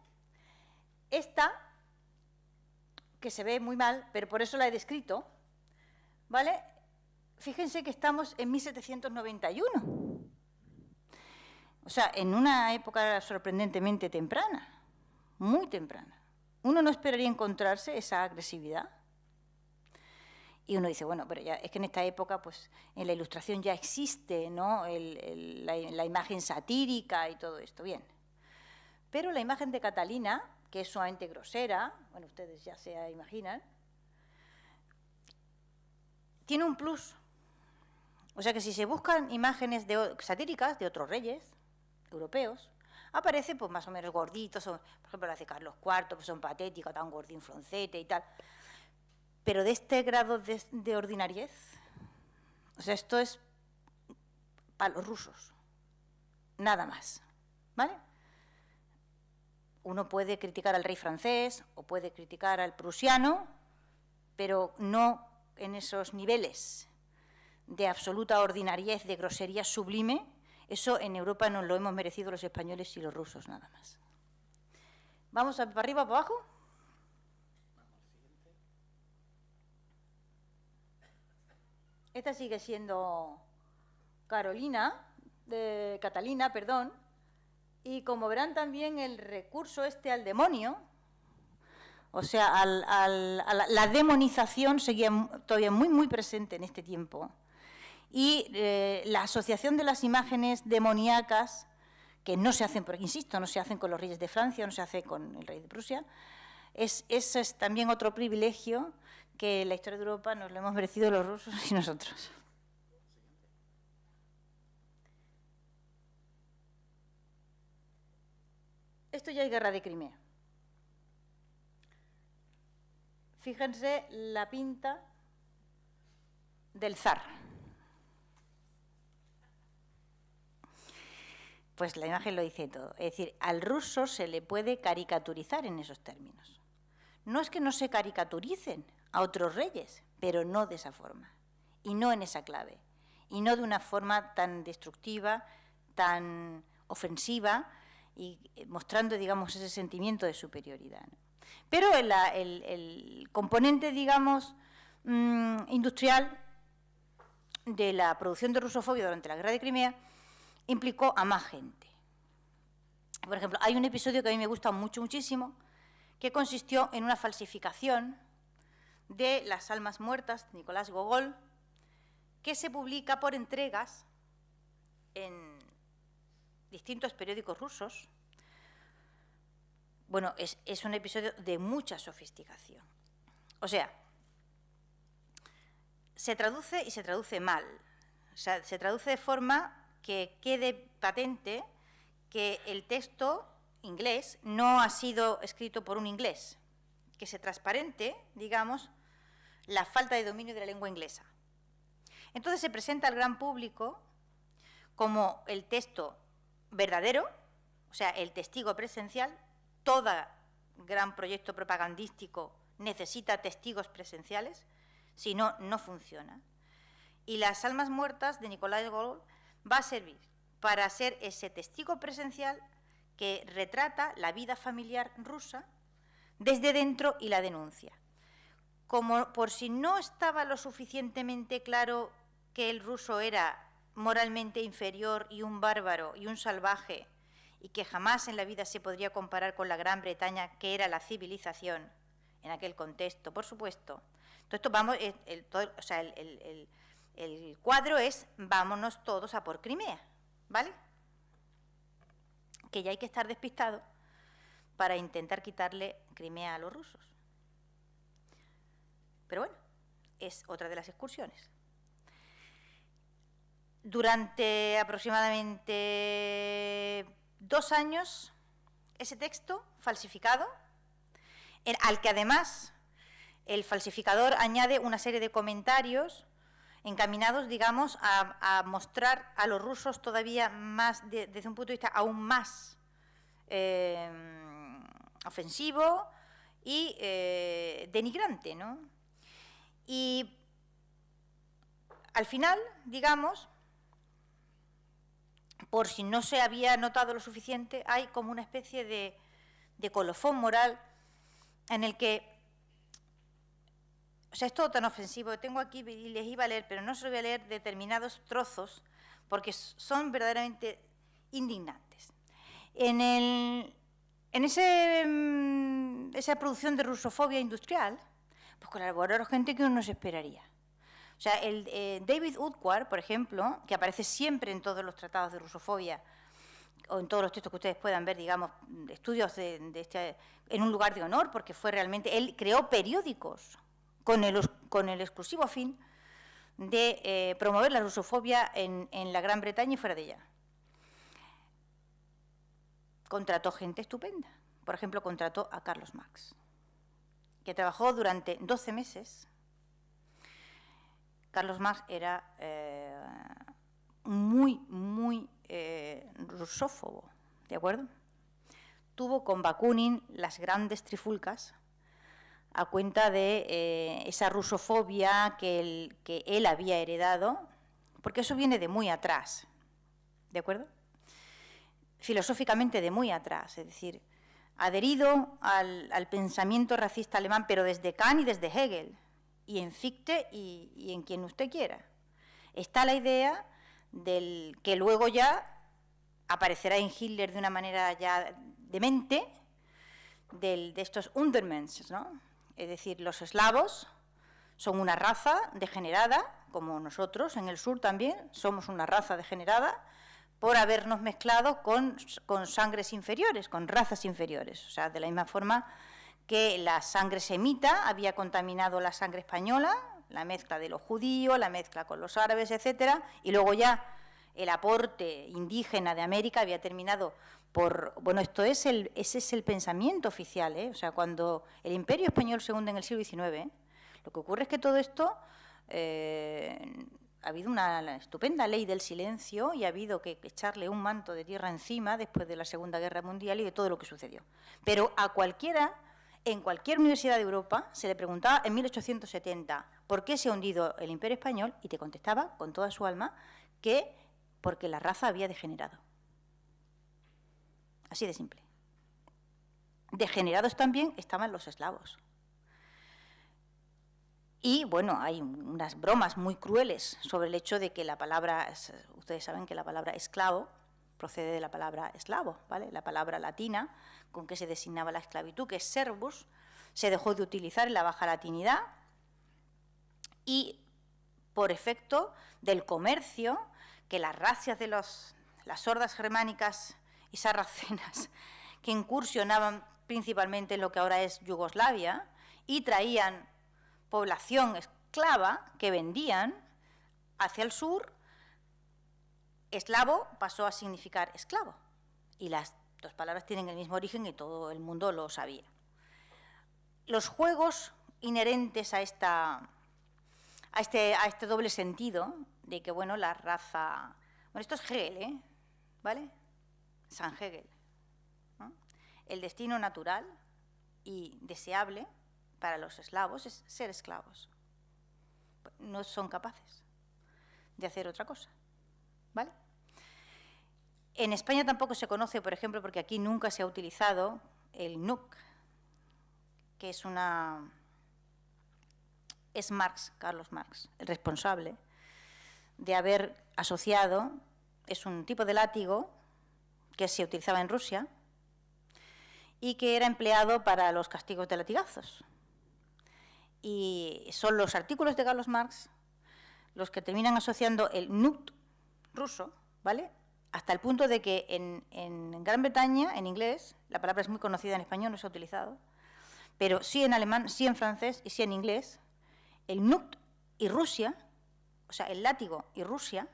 Esta, que se ve muy mal, pero por eso la he descrito, ¿vale? Fíjense que estamos en 1791. O sea, en una época sorprendentemente temprana, muy temprana. Uno no esperaría encontrarse esa agresividad. Y uno dice, bueno, pero ya es que en esta época, pues en la Ilustración ya existe, ¿no?, la imagen satírica y todo esto, bien. Pero la imagen de Catalina, que es sumamente grosera, bueno, ustedes ya se imaginan, tiene un plus. O sea que si se buscan imágenes satíricas de otros reyes europeos, aparece pues más o menos gorditos, por ejemplo las de Carlos IV, pues son patéticos, tan gordín froncete y tal. Pero de este grado de ordinariez, o sea, esto es para los rusos, nada más, ¿vale? Uno puede criticar al rey francés o puede criticar al prusiano, pero no en esos niveles de absoluta ordinariez, de grosería sublime. Eso en Europa nos lo hemos merecido los españoles y los rusos, nada más. ¿Vamos para arriba, para abajo? Esta sigue siendo Catalina, perdón, y como verán también el recurso al demonio, o sea, a la demonización seguía todavía muy, muy presente en este tiempo. Y la asociación de las imágenes demoníacas, que no se hacen, insisto, no se hacen con los reyes de Francia, no se hace con el rey de Prusia, ese es también otro privilegio que en la historia de Europa nos lo hemos merecido los rusos y nosotros. Esto ya es guerra de Crimea. Fíjense la pinta del zar. Pues la imagen lo dice todo. Es decir, al ruso se le puede caricaturizar en esos términos. No es que no se caricaturicen a otros reyes, pero no de esa forma, y no en esa clave, y no de una forma tan destructiva, tan ofensiva, y mostrando, digamos, ese sentimiento de superioridad, ¿no? Pero el componente, digamos, industrial de la producción de rusofobia durante la Guerra de Crimea implicó a más gente. Por ejemplo, hay un episodio que a mí me gusta muchísimo, que consistió en una falsificación de Las almas muertas de Nicolás Gogol, que se publica por entregas en distintos periódicos rusos. Bueno, es un episodio de mucha sofisticación. O sea, se traduce y se traduce mal. O sea, se traduce de forma que quede patente que el texto inglés no ha sido escrito por un inglés, que se transparente, digamos, la falta de dominio de la lengua inglesa. Entonces se presenta al gran público como el texto verdadero, o sea, el testigo presencial. Todo gran proyecto propagandístico necesita testigos presenciales, si no, no funciona. Y Las almas muertas de Nicolás Gogol va a servir para ser ese testigo presencial que retrata la vida familiar rusa desde dentro y la denuncia. Como por si no estaba lo suficientemente claro que el ruso era moralmente inferior y un bárbaro y un salvaje, y que jamás en la vida se podría comparar con la Gran Bretaña, que era la civilización en aquel contexto, por supuesto. Entonces, esto vamos, el cuadro es vámonos todos a por Crimea, ¿vale? Que ya hay que estar despistado para intentar quitarle Crimea a los rusos. Pero bueno, es otra de las excursiones. Durante aproximadamente 2 años, ese texto falsificado, al que además el falsificador añade una serie de comentarios encaminados, digamos, a mostrar a los rusos todavía más, desde un punto de vista aún más ofensivo y denigrante, ¿no? Y al final, digamos, por si no se había notado lo suficiente, hay como una especie de colofón moral en el que, o sea, es todo tan ofensivo. Tengo aquí y les iba a leer, pero no se lo voy a leer determinados trozos porque son verdaderamente indignantes. En esa producción de rusofobia industrial, pues colaboraron gente que uno no se esperaría. sea, David Woodward, por ejemplo, que aparece siempre en todos los tratados de rusofobia, o en todos los textos que ustedes puedan ver, digamos, estudios en un lugar de honor, porque fue realmente, él creó periódicos con el exclusivo fin de promover la rusofobia en la Gran Bretaña y fuera de ella. Contrató gente estupenda. Por ejemplo, contrató a Carlos Marx, que trabajó durante 12 meses. Carlos Marx era muy rusófobo, ¿de acuerdo? Tuvo con Bakunin las grandes trifulcas a cuenta de esa rusofobia que él había heredado, porque eso viene de muy atrás, ¿de acuerdo? Filosóficamente de muy atrás, es decir, adherido al pensamiento racista alemán, pero desde Kant y desde Hegel, y en Fichte y en quien usted quiera. Está la idea del que luego ya aparecerá en Hitler de una manera ya demente, de estos Undermens, ¿no? Es decir, los eslavos son una raza degenerada, como nosotros en el sur también somos una raza degenerada, por habernos mezclado con sangres inferiores, con razas inferiores. O sea, de la misma forma que la sangre semita había contaminado la sangre española, la mezcla de los judíos, la mezcla con los árabes, etcétera, y luego ya el aporte indígena de América había terminado por... Bueno, ese es el pensamiento oficial, ¿eh? O sea, cuando el Imperio Español se hunde en el siglo XIX, lo que ocurre es que todo esto... ha habido una estupenda ley del silencio y ha habido que echarle un manto de tierra encima después de la Segunda Guerra Mundial y de todo lo que sucedió. Pero a cualquiera, en cualquier universidad de Europa, se le preguntaba en 1870 por qué se ha hundido el Imperio Español y te contestaba con toda su alma que porque la raza había degenerado. Así de simple. Degenerados también estaban los eslavos. Y, bueno, hay unas bromas muy crueles sobre el hecho de que la palabra, ustedes saben que la palabra esclavo procede de la palabra eslavo, ¿vale? La palabra latina con que se designaba la esclavitud, que es servus, se dejó de utilizar en la baja latinidad y, por efecto del comercio, que las razzias de las hordas germánicas y sarracenas que incursionaban principalmente en lo que ahora es Yugoslavia y traían población esclava que vendían hacia el sur, eslavo pasó a significar esclavo. Y las dos palabras tienen el mismo origen y todo el mundo lo sabía. Los juegos inherentes a este doble sentido de que, bueno, la raza... Bueno, esto es Hegel, ¿vale? San Hegel, ¿no? El destino natural y deseable para los eslavos es ser esclavos. No son capaces de hacer otra cosa, ¿vale? En España tampoco se conoce, por ejemplo, porque aquí nunca se ha utilizado el NUC, que es Marx, Carlos Marx, el responsable de haber asociado, es un tipo de látigo que se utilizaba en Rusia y que era empleado para los castigos de latigazos. Y son los artículos de Carlos Marx los que terminan asociando el NUC ruso, ¿vale? Hasta el punto de que en Gran Bretaña, en inglés, la palabra es muy conocida, en español no se ha utilizado, pero sí en alemán, sí en francés y sí en inglés, el NUC y Rusia, o sea, el látigo y Rusia,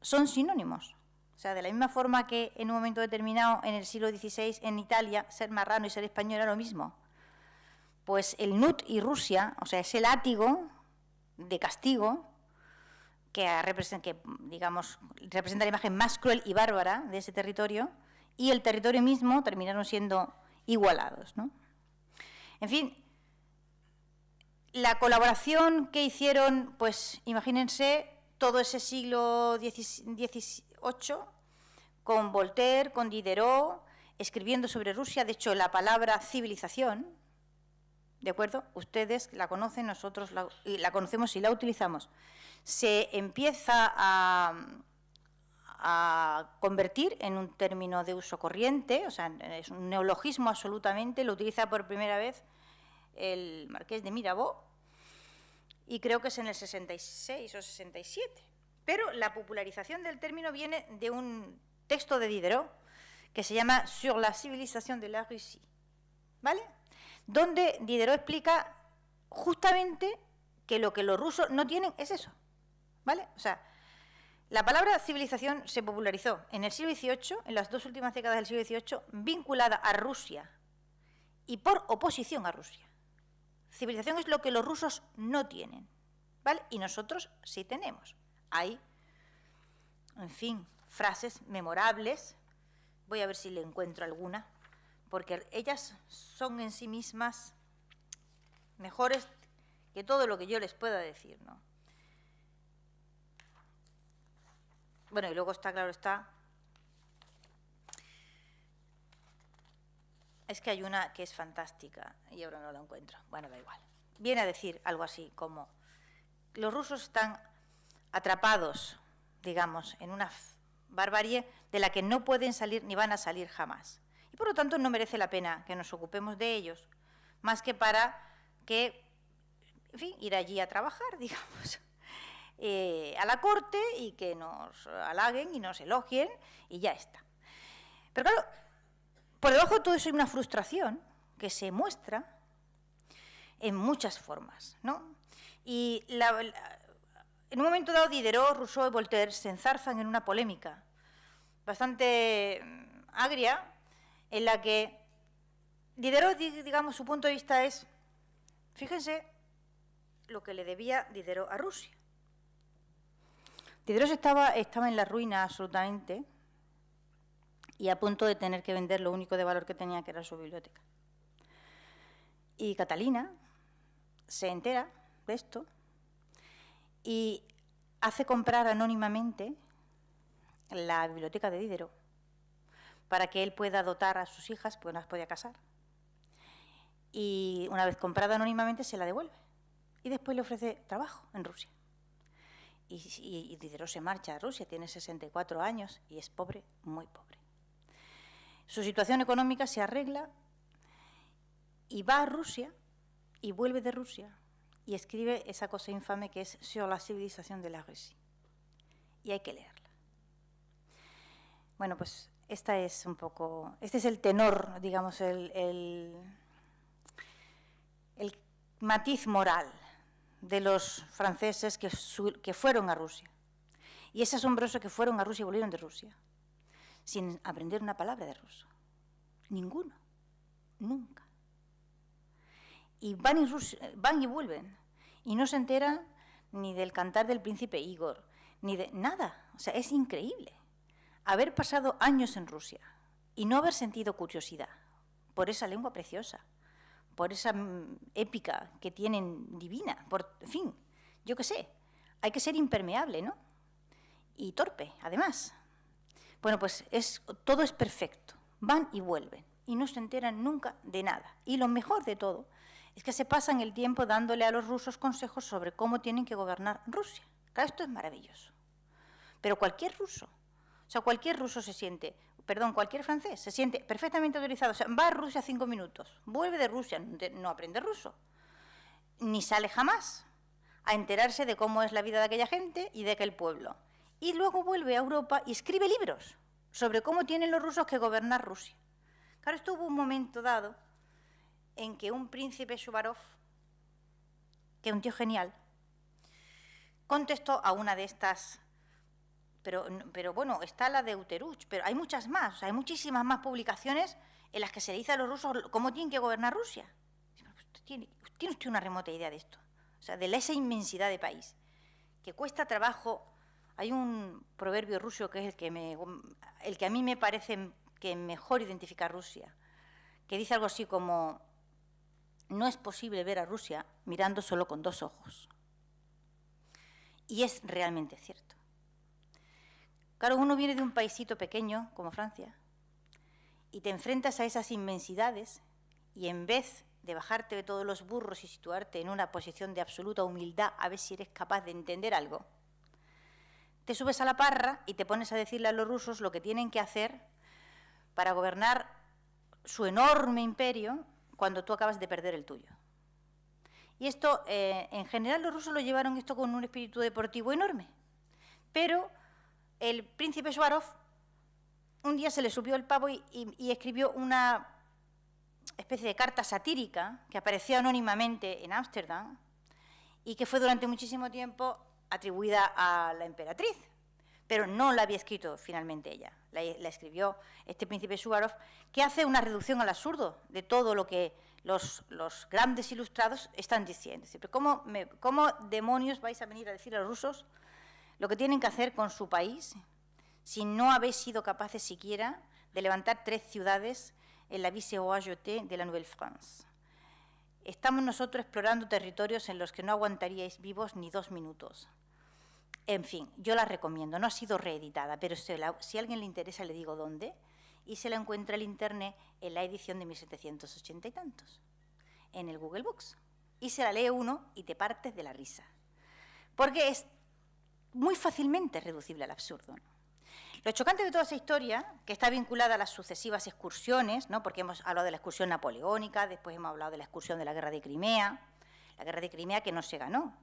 son sinónimos. O sea, de la misma forma que en un momento determinado, en el siglo XVI, en Italia, ser marrano y ser español era lo mismo. Pues el NUC y Rusia, o sea, ese látigo de castigo que digamos, representa la imagen más cruel y bárbara de ese territorio, y el territorio mismo terminaron siendo igualados, ¿no? En fin, la colaboración que hicieron, pues imagínense todo ese siglo XVIII con Voltaire, con Diderot, escribiendo sobre Rusia. De hecho, la palabra civilización, ¿de acuerdo? Ustedes la conocen, nosotros la conocemos y la utilizamos. Se empieza a convertir en un término de uso corriente, o sea, es un neologismo absolutamente, lo utiliza por primera vez el marqués de Mirabeau, y creo que es en el 66 o 67. Pero la popularización del término viene de un texto de Diderot que se llama Sur la civilisation de la Russie, ¿vale? Donde Diderot explica justamente que lo que los rusos no tienen es eso, ¿vale? O sea, la palabra civilización se popularizó en el siglo XVIII, en las 2 últimas décadas del siglo XVIII, vinculada a Rusia y por oposición a Rusia. Civilización es lo que los rusos no tienen, ¿vale? Y nosotros sí tenemos. Hay, en fin, frases memorables. Voy a ver si le encuentro alguna, porque ellas son en sí mismas mejores que todo lo que yo les pueda decir, ¿no? Bueno, y luego está, claro está, es que hay una que es fantástica y ahora no la encuentro. Bueno, da igual. Viene a decir algo así como: los rusos están atrapados, digamos, en una barbarie de la que no pueden salir ni van a salir jamás. Y por lo tanto no merece la pena que nos ocupemos de ellos, más que para que, en fin, ir allí a trabajar, digamos, a la corte, y que nos halaguen y nos elogien y ya está. Pero claro, por debajo de todo eso hay una frustración que se muestra en muchas formas, ¿no? Y en un momento dado Diderot, Rousseau y Voltaire se enzarzan en una polémica bastante agria, en la que Diderot, digamos, su punto de vista es, fíjense lo que le debía Diderot a Rusia. Diderot estaba en la ruina absolutamente y a punto de tener que vender lo único de valor que tenía, que era su biblioteca. Y Catalina se entera de esto y hace comprar anónimamente la biblioteca de Diderot para que él pueda dotar a sus hijas, pues no las podía casar. Y una vez comprada anónimamente se la devuelve y después le ofrece trabajo en Rusia. Y Diderot se marcha a Rusia, tiene 64 años y es pobre, muy pobre. Su situación económica se arregla y va a Rusia y vuelve de Rusia y escribe esa cosa infame que es Sur la civilisation de la Russie. Y hay que leerla. Bueno, pues este es el tenor, digamos, el matiz moral de los franceses que fueron a Rusia. Y es asombroso que fueron a Rusia y volvieron de Rusia sin aprender una palabra de ruso. Ninguno. Nunca. Y van y vuelven. Y no se enteran ni del cantar del príncipe Igor, ni de nada. O sea, es increíble haber pasado años en Rusia y no haber sentido curiosidad por esa lengua preciosa, por esa épica que tienen divina, en fin, yo qué sé, hay que ser impermeable, ¿no? Y torpe, además. Bueno, pues todo es perfecto, van y vuelven, y no se enteran nunca de nada. Y lo mejor de todo es que se pasan el tiempo dándole a los rusos consejos sobre cómo tienen que gobernar Rusia. Claro, esto es maravilloso. Pero cualquier ruso cualquier francés se siente perfectamente autorizado. O sea, va a Rusia 5 minutos, vuelve de Rusia, no aprende ruso, ni sale jamás a enterarse de cómo es la vida de aquella gente y de aquel pueblo. Y luego vuelve a Europa y escribe libros sobre cómo tienen los rusos que gobernar Rusia. Claro, esto hubo un momento dado en que un príncipe Suvarov, que es un tío genial, contestó a una de estas. Pero bueno, está la de Uteruch, pero hay muchas más, o sea, hay muchísimas más publicaciones en las que se le dice a los rusos cómo tienen que gobernar Rusia. ¿Tiene usted una remota idea de esto? O sea, de esa inmensidad de país, que cuesta trabajo. Hay un proverbio ruso que es el que a mí me parece que mejor identifica a Rusia, que dice algo así como: no es posible ver a Rusia mirando solo con 2 ojos. Y es realmente cierto. Claro, uno viene de un paisito pequeño como Francia y te enfrentas a esas inmensidades y en vez de bajarte de todos los burros y situarte en una posición de absoluta humildad a ver si eres capaz de entender algo, te subes a la parra y te pones a decirle a los rusos lo que tienen que hacer para gobernar su enorme imperio cuando tú acabas de perder el tuyo. Y esto, en general, los rusos lo llevaron esto con un espíritu deportivo enorme. Pero el príncipe Suvarov un día se le subió el pavo y escribió una especie de carta satírica que apareció anónimamente en Ámsterdam y que fue durante muchísimo tiempo atribuida a la emperatriz, pero no la había escrito finalmente ella, la escribió este príncipe Suvarov, que hace una reducción al absurdo de todo lo que los grandes ilustrados están diciendo. ¿Cómo demonios vais a venir a decir a los rusos lo que tienen que hacer con su país si no habéis sido capaces siquiera de levantar 3 ciudades en la vice-royauté de la Nouvelle-France? Estamos nosotros explorando territorios en los que no aguantaríais vivos ni 2 minutos. En fin, yo la recomiendo, no ha sido reeditada, pero si a alguien le interesa le digo dónde, y se la encuentra en internet en la edición de 1780 y tantos, en el Google Books. Y se la lee uno y te partes de la risa, porque es muy fácilmente reducible al absurdo, ¿no? Lo chocante de toda esa historia, que está vinculada a las sucesivas excursiones, ¿no? Porque hemos hablado de la excursión napoleónica, después hemos hablado de la excursión de la Guerra de Crimea, que no se ganó,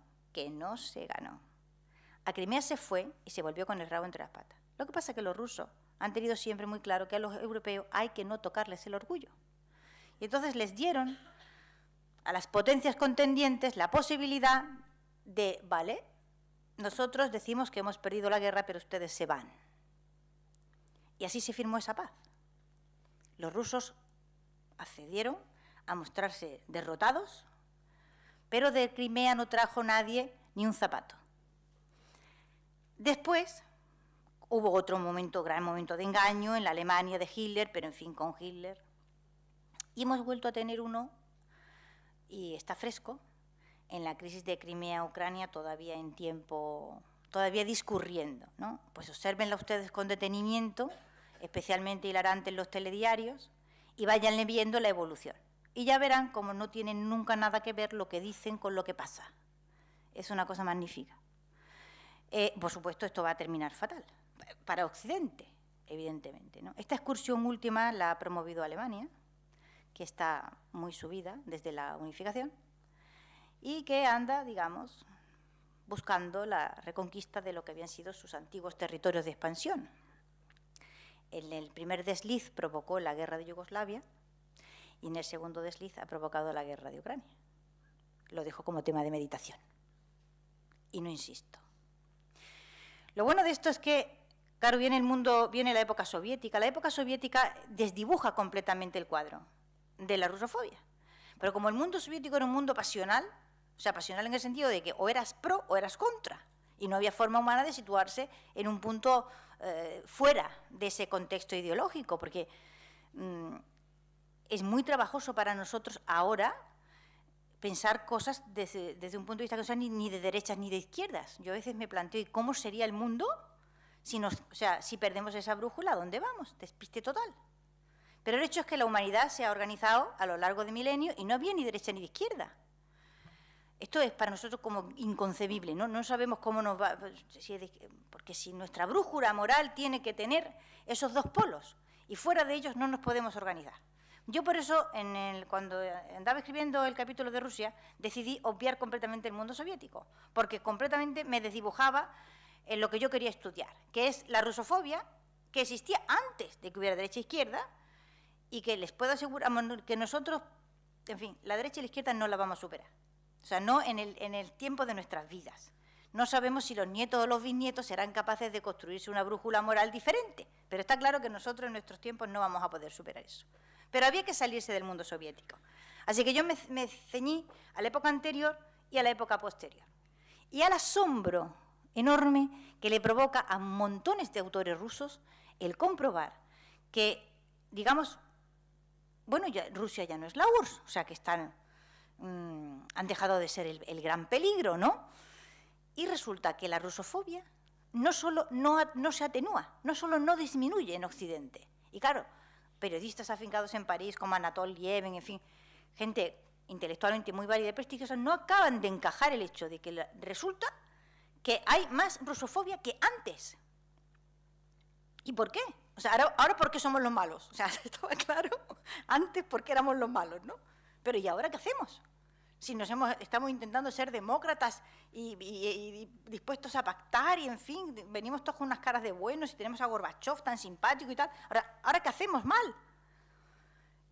A Crimea se fue y se volvió con el rabo entre las patas. Lo que pasa es que los rusos han tenido siempre muy claro que a los europeos hay que no tocarles el orgullo. Y entonces les dieron a las potencias contendientes la posibilidad de, vale, nosotros decimos que hemos perdido la guerra, pero ustedes se van. Y así se firmó esa paz. Los rusos accedieron a mostrarse derrotados, pero de Crimea no trajo nadie ni un zapato. Después hubo otro gran momento de engaño en la Alemania de Hitler, pero en fin, con Hitler. Y hemos vuelto a tener uno, y está fresco, en la crisis de Crimea-Ucrania, todavía en tiempo, todavía discurriendo, ¿no? Pues obsérvenla ustedes con detenimiento, especialmente hilarante en los telediarios, y váyanle viendo la evolución. Y ya verán cómo no tienen nunca nada que ver lo que dicen con lo que pasa. Es una cosa magnífica. Por supuesto, esto va a terminar fatal, para Occidente, evidentemente, ¿no? Esta excursión última la ha promovido Alemania, que está muy subida desde la unificación, y que anda, digamos, buscando la reconquista de lo que habían sido sus antiguos territorios de expansión. En el primer desliz provocó la guerra de Yugoslavia y en el segundo desliz ha provocado la guerra de Ucrania. Lo dejo como tema de meditación y no insisto. Lo bueno de esto es que, claro, viene la época soviética. La época soviética desdibuja completamente el cuadro de la rusofobia. Pero como el mundo soviético era un mundo pasional, o sea, pasional en el sentido de que o eras pro o eras contra, y no había forma humana de situarse en un punto fuera de ese contexto ideológico, porque es muy trabajoso para nosotros ahora pensar cosas desde un punto de vista que no sean ni de derechas ni de izquierdas. Yo a veces me planteo, ¿y cómo sería el mundo si perdemos esa brújula? ¿A dónde vamos? Despiste total. Pero el hecho es que la humanidad se ha organizado a lo largo de milenios y no había ni derecha ni de izquierda. Esto es para nosotros como inconcebible, ¿no? No sabemos cómo nos va, porque si nuestra brújula moral tiene que tener esos 2 polos y fuera de ellos no nos podemos organizar. Yo por eso, cuando andaba escribiendo el capítulo de Rusia, decidí obviar completamente el mundo soviético, porque completamente me desdibujaba en lo que yo quería estudiar, que es la rusofobia, que existía antes de que hubiera derecha e izquierda, y que les puedo asegurar que nosotros, en fin, la derecha y la izquierda no la vamos a superar. O sea, no en el tiempo de nuestras vidas. No sabemos si los nietos o los bisnietos serán capaces de construirse una brújula moral diferente, pero está claro que nosotros en nuestros tiempos no vamos a poder superar eso. Pero había que salirse del mundo soviético. Así que yo me ceñí a la época anterior y a la época posterior. Y al asombro enorme que le provoca a montones de autores rusos el comprobar que, digamos, bueno, Rusia ya no es la URSS, o sea que han dejado de ser el gran peligro, ¿no? Y resulta que la rusofobia no solo no se atenúa, no solo no disminuye en Occidente. Y claro, periodistas afincados en París como Anatol Lievin, en fin, gente intelectualmente muy válida y prestigiosa, no acaban de encajar el hecho de que resulta que hay más rusofobia que antes. ¿Y por qué? O sea, ahora ¿por qué somos los malos? O sea, estaba claro antes por qué éramos los malos, ¿no? Pero ¿y ahora qué hacemos? Si estamos intentando ser demócratas y dispuestos a pactar y, en fin, venimos todos con unas caras de buenos y tenemos a Gorbachov tan simpático y tal. ¿Ahora qué hacemos mal?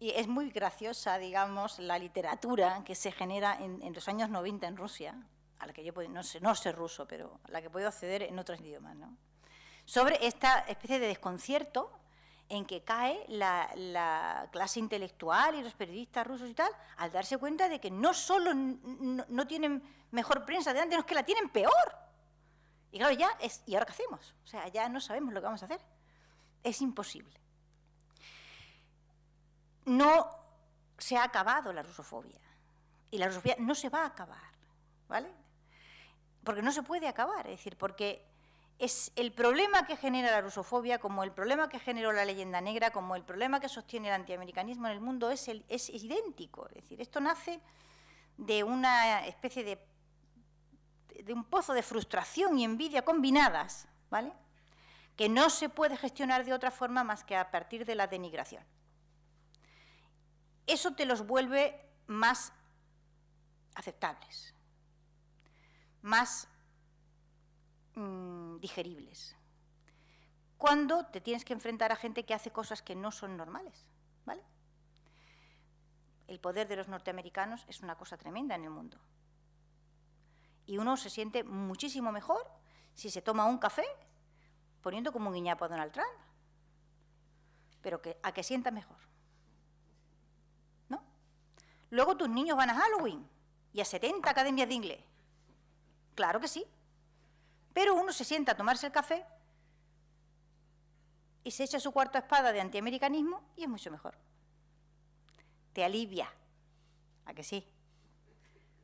Y es muy graciosa, digamos, la literatura que se genera en los años 90 en Rusia, a la que yo no sé ruso, pero a la que he podido acceder en otros idiomas, ¿no? Sobre esta especie de desconcierto en que cae la clase intelectual y los periodistas rusos y tal, al darse cuenta de que no solo no tienen mejor prensa delante, sino que la tienen peor. Y claro, ¿y ahora qué hacemos? O sea, ya no sabemos lo que vamos a hacer. Es imposible. No se ha acabado la rusofobia. Y la rusofobia no se va a acabar, ¿vale? Porque no se puede acabar, es decir, porque es el problema que genera la rusofobia, como el problema que generó la leyenda negra, como el problema que sostiene el antiamericanismo en el mundo, es idéntico. Es decir, esto nace de una especie de un pozo de frustración y envidia combinadas, ¿vale?, que no se puede gestionar de otra forma más que a partir de la denigración. Eso te los vuelve más aceptables, más digeribles, cuando te tienes que enfrentar a gente que hace cosas que no son normales, ¿vale? El poder de los norteamericanos es una cosa tremenda en el mundo. Y uno se siente muchísimo mejor si se toma un café poniendo como un guiñapo a Donald Trump, pero a que sienta mejor, ¿no? Luego tus niños van a Halloween y a 70 academias de inglés. Claro que sí. Pero uno se sienta a tomarse el café y se echa su cuarta espada de antiamericanismo y es mucho mejor. Te alivia. ¿A que sí?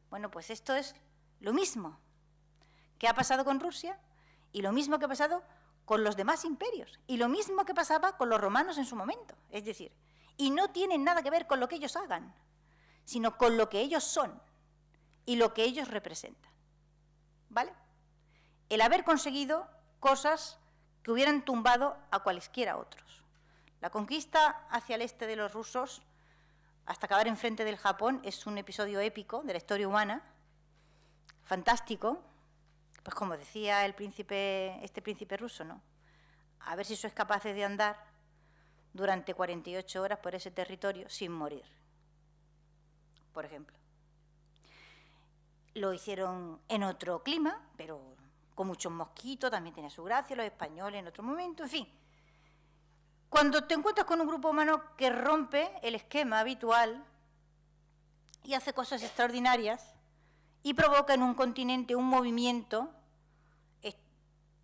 Bueno, pues esto es lo mismo que ha pasado con Rusia y lo mismo que ha pasado con los demás imperios y lo mismo que pasaba con los romanos en su momento. Es decir, y no tienen nada que ver con lo que ellos hagan, sino con lo que ellos son y lo que ellos representan. ¿Vale? El haber conseguido cosas que hubieran tumbado a cualesquiera otros. La conquista hacia el este de los rusos, hasta acabar enfrente del Japón, es un episodio épico de la historia humana, fantástico, pues como decía este príncipe ruso, ¿no? A ver si sois capaces de andar durante 48 horas por ese territorio sin morir, por ejemplo. Lo hicieron en otro clima, pero con muchos mosquitos, también tenía su gracia, los españoles en otro momento, en fin. Cuando te encuentras con un grupo humano que rompe el esquema habitual y hace cosas extraordinarias y provoca en un continente un movimiento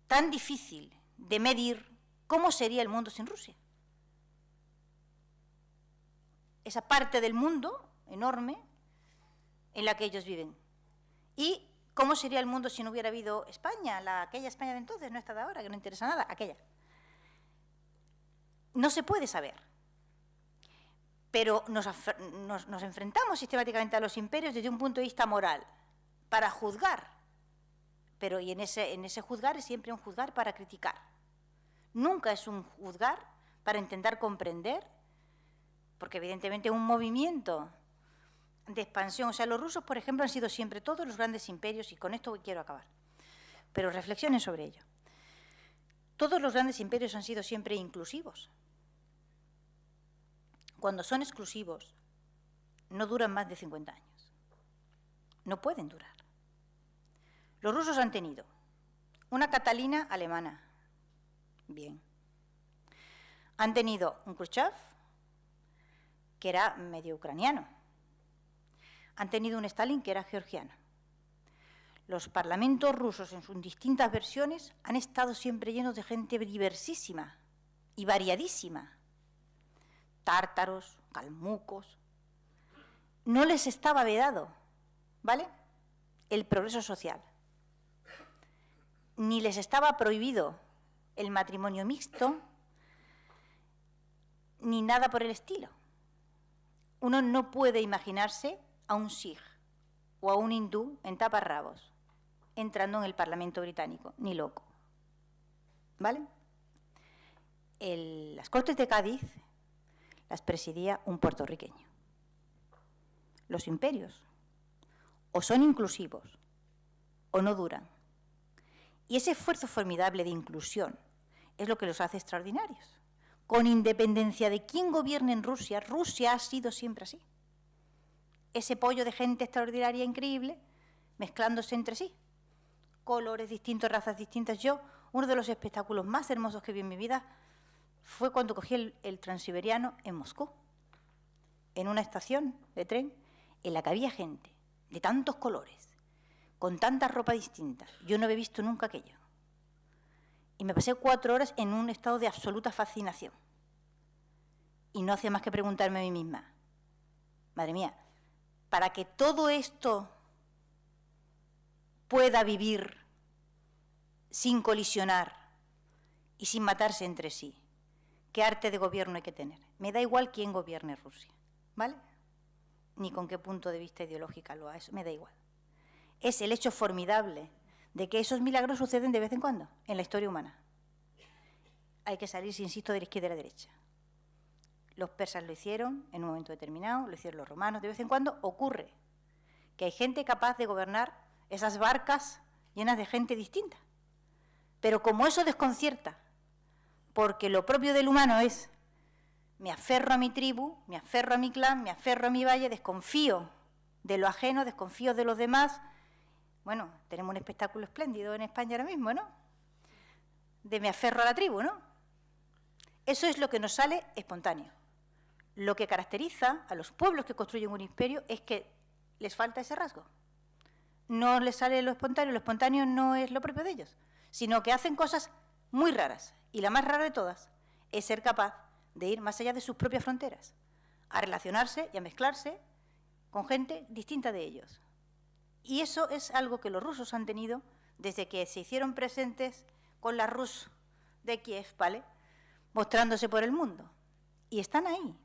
tan difícil de medir, ¿cómo sería el mundo sin Rusia? Esa parte del mundo enorme en la que ellos viven. Y ¿cómo sería el mundo si no hubiera habido España, aquella España de entonces, no esta de ahora, que no interesa nada, aquella? No se puede saber, pero nos enfrentamos sistemáticamente a los imperios desde un punto de vista moral, para juzgar, pero y en ese juzgar es siempre un juzgar para criticar. Nunca es un juzgar para intentar comprender, porque evidentemente un movimiento de expansión, o sea, los rusos, por ejemplo, han sido siempre todos los grandes imperios, y con esto quiero acabar, pero reflexionen sobre ello. Todos los grandes imperios han sido siempre inclusivos. Cuando son exclusivos, no duran más de 50 años. No pueden durar. Los rusos han tenido una Catalina alemana, bien. Han tenido un Khrushchev, que era medio ucraniano. Han tenido un Stalin que era georgiano. Los parlamentos rusos en sus distintas versiones han estado siempre llenos de gente diversísima y variadísima. Tártaros, calmucos. No les estaba vedado, ¿vale?, el progreso social. Ni les estaba prohibido el matrimonio mixto, ni nada por el estilo. Uno no puede imaginarse a un sikh o a un hindú en taparrabos entrando en el Parlamento británico, ni loco. ¿Vale? Las Cortes de Cádiz las presidía un puertorriqueño. Los imperios o son inclusivos o no duran. Y ese esfuerzo formidable de inclusión es lo que los hace extraordinarios. Con independencia de quién gobierne en Rusia, Rusia ha sido siempre así. Ese pollo de gente extraordinaria, increíble, mezclándose entre sí. Colores distintos, razas distintas. Yo, uno de los espectáculos más hermosos que vi en mi vida fue cuando cogí el Transiberiano en Moscú, en una estación de tren en la que había gente de tantos colores, con tanta ropa distinta. Yo no había visto nunca aquello. Y me pasé 4 horas en un estado de absoluta fascinación. Y no hacía más que preguntarme a mí misma, madre mía, para que todo esto pueda vivir sin colisionar y sin matarse entre sí, ¿qué arte de gobierno hay que tener? Me da igual quién gobierne Rusia, ¿vale? Ni con qué punto de vista ideológico lo haga, eso me da igual. Es el hecho formidable de que esos milagros suceden de vez en cuando en la historia humana. Hay que salirse, insisto, de la izquierda y de la derecha. Los persas lo hicieron en un momento determinado, lo hicieron los romanos. De vez en cuando ocurre que hay gente capaz de gobernar esas barcas llenas de gente distinta. Pero como eso desconcierta, porque lo propio del humano es me aferro a mi tribu, me aferro a mi clan, me aferro a mi valle, desconfío de lo ajeno, desconfío de los demás. Bueno, tenemos un espectáculo espléndido en España ahora mismo, ¿no? De me aferro a la tribu, ¿no? Eso es lo que nos sale espontáneo. Lo que caracteriza a los pueblos que construyen un imperio es que les falta ese rasgo. No les sale lo espontáneo no es lo propio de ellos, sino que hacen cosas muy raras. Y la más rara de todas es ser capaz de ir más allá de sus propias fronteras, a relacionarse y a mezclarse con gente distinta de ellos. Y eso es algo que los rusos han tenido desde que se hicieron presentes con la Rus de Kiev, ¿vale?, mostrándose por el mundo. Y están ahí.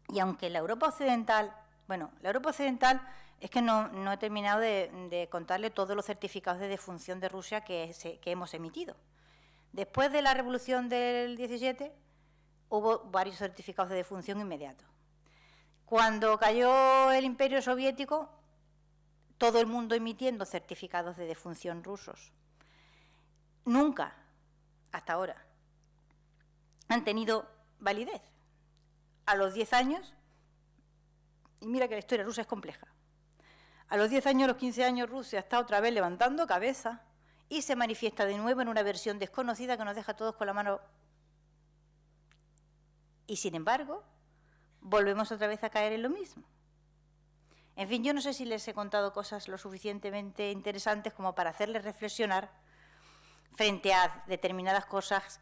Y aunque la Europa occidental, bueno, la Europa occidental es que no he terminado de contarle todos los certificados de defunción de Rusia que hemos emitido. Después de la revolución del 17 hubo varios certificados de defunción inmediatos. Cuando cayó el Imperio Soviético, todo el mundo emitiendo certificados de defunción rusos. Nunca, hasta ahora, han tenido validez. A los 10 años, y mira que la historia rusa es compleja, a los 10 años, a los 15 años, Rusia está otra vez levantando cabeza y se manifiesta de nuevo en una versión desconocida que nos deja a todos con la mano. Y sin embargo, volvemos otra vez a caer en lo mismo. En fin, yo no sé si les he contado cosas lo suficientemente interesantes como para hacerles reflexionar frente a determinadas cosas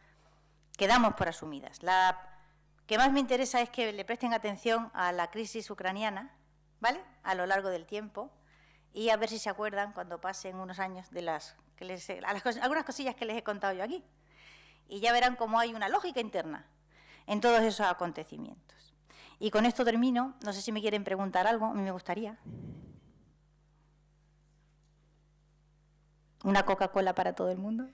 que damos por asumidas. La que más me interesa es que le presten atención a la crisis ucraniana, ¿vale?, a lo largo del tiempo, y a ver si se acuerdan cuando pasen unos años de algunas cosillas que les he contado yo aquí. Y ya verán cómo hay una lógica interna en todos esos acontecimientos. Y con esto termino. No sé si me quieren preguntar algo, a mí me gustaría. ¿Una Coca-Cola para todo el mundo?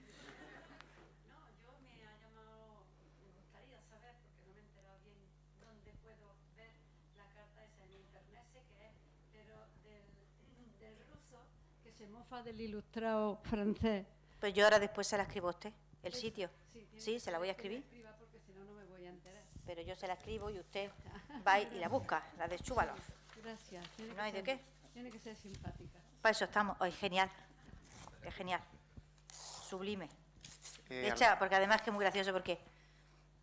Se mofa del ilustrado francés. Pues yo ahora después se la escribo a usted, el sitio. Sí, se la voy a escribir. Porque si no, no me voy a enterar. Pero yo se la escribo y usted va y la busca, la de Chúbalo. Gracias. ¿No hay de qué? Tiene que ser simpática. Para eso estamos. Hoy genial. Es genial. Sublime. Hecha, porque además que es muy gracioso porque...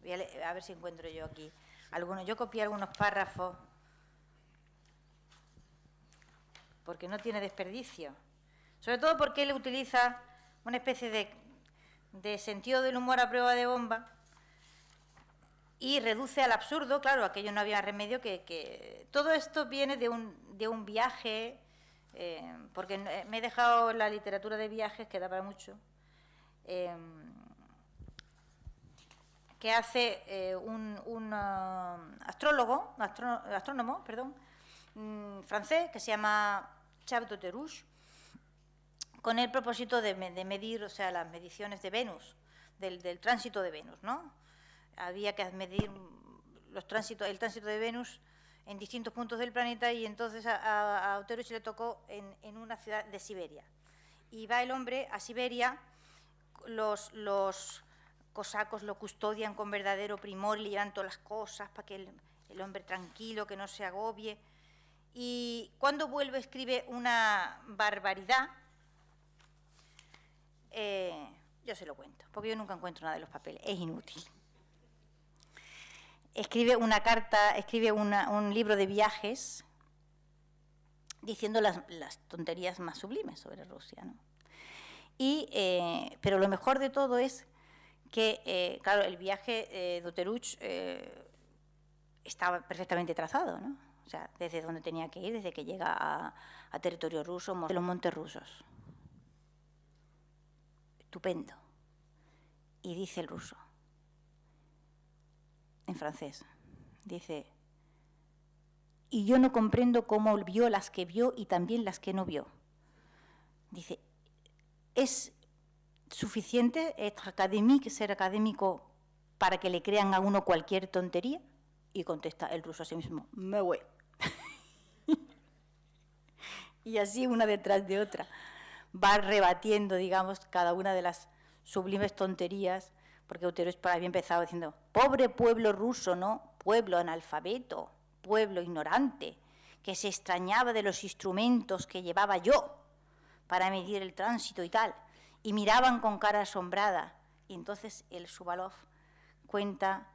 Voy a ver si encuentro yo aquí algunos. Yo copié algunos párrafos porque no tiene desperdicio. Sobre todo porque él utiliza una especie de sentido del humor a prueba de bomba y reduce al absurdo, claro, aquello no había remedio, que todo esto viene de un viaje, porque me he dejado la literatura de viajes, que da para mucho, que hace un astrónomo, francés, que se llama Charles de Terrouche, con el propósito de medir, o sea, las mediciones de Venus, del tránsito de Venus, ¿no? Había que medir el tránsito de Venus en distintos puntos del planeta, y entonces a Auteruch le tocó en una ciudad de Siberia. Y va el hombre a Siberia, los cosacos lo custodian con verdadero primor, le llevan todas las cosas para que el hombre tranquilo, que no se agobie. Y cuando vuelve escribe una barbaridad. Yo se lo cuento, porque yo nunca encuentro nada de los papeles, es inútil. Escribe una carta, escribe un libro de viajes diciendo las tonterías más sublimes sobre Rusia, ¿no? Pero lo mejor de todo es que, claro, el viaje de Auteruch estaba perfectamente trazado, ¿no? O sea, desde donde tenía que ir, desde que llega a territorio ruso, de los montes rusos. Estupendo. Y dice el ruso, en francés, dice: y yo no comprendo cómo vio las que vio y también las que no vio. Dice, ¿es suficiente ser académico para que le crean a uno cualquier tontería? Y contesta el ruso a sí mismo, me voy. Y así una detrás de otra va rebatiendo, digamos, cada una de las sublimes tonterías, porque Auteruch había empezado diciendo, pobre pueblo ruso, ¿no? Pueblo analfabeto, pueblo ignorante, que se extrañaba de los instrumentos que llevaba yo para medir el tránsito y tal, y miraban con cara asombrada. Y entonces el Shuvalov cuenta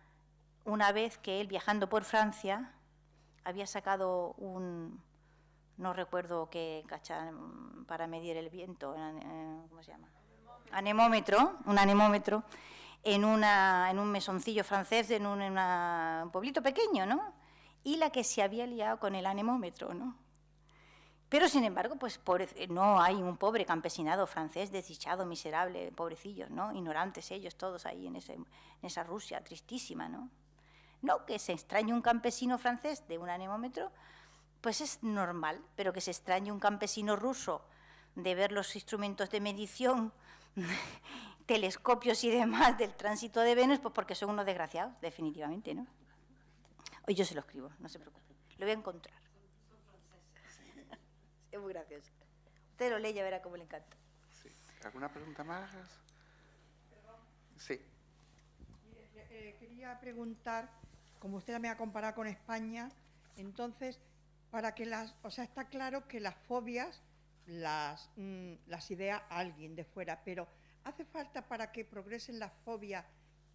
una vez que él, viajando por Francia, había sacado no recuerdo qué cachan para medir el viento, ¿cómo se llama? Anemómetro, un anemómetro, en un mesoncillo francés, en un pueblito pequeño, ¿no? Y la que se había liado con el anemómetro, ¿no? Pero, sin embargo, pues no hay un pobre campesinado francés desdichado, miserable, pobrecillos, ¿no? Ignorantes ellos todos ahí en esa Rusia tristísima, ¿no? No, que se extrañe un campesino francés de un anemómetro, pues es normal, pero que se extrañe un campesino ruso de ver los instrumentos de medición, telescopios y demás del tránsito de Venus, pues porque son unos desgraciados, definitivamente, ¿no? Hoy yo se lo escribo, no se preocupe, lo voy a encontrar. Es muy gracioso. Usted lo lee y ya verá cómo le encanta. Sí. ¿Alguna pregunta más? Sí. Quería preguntar, como usted me ha comparado con España, entonces, para que está claro que las fobias las idea alguien de fuera, pero ¿hace falta para que progresen las fobias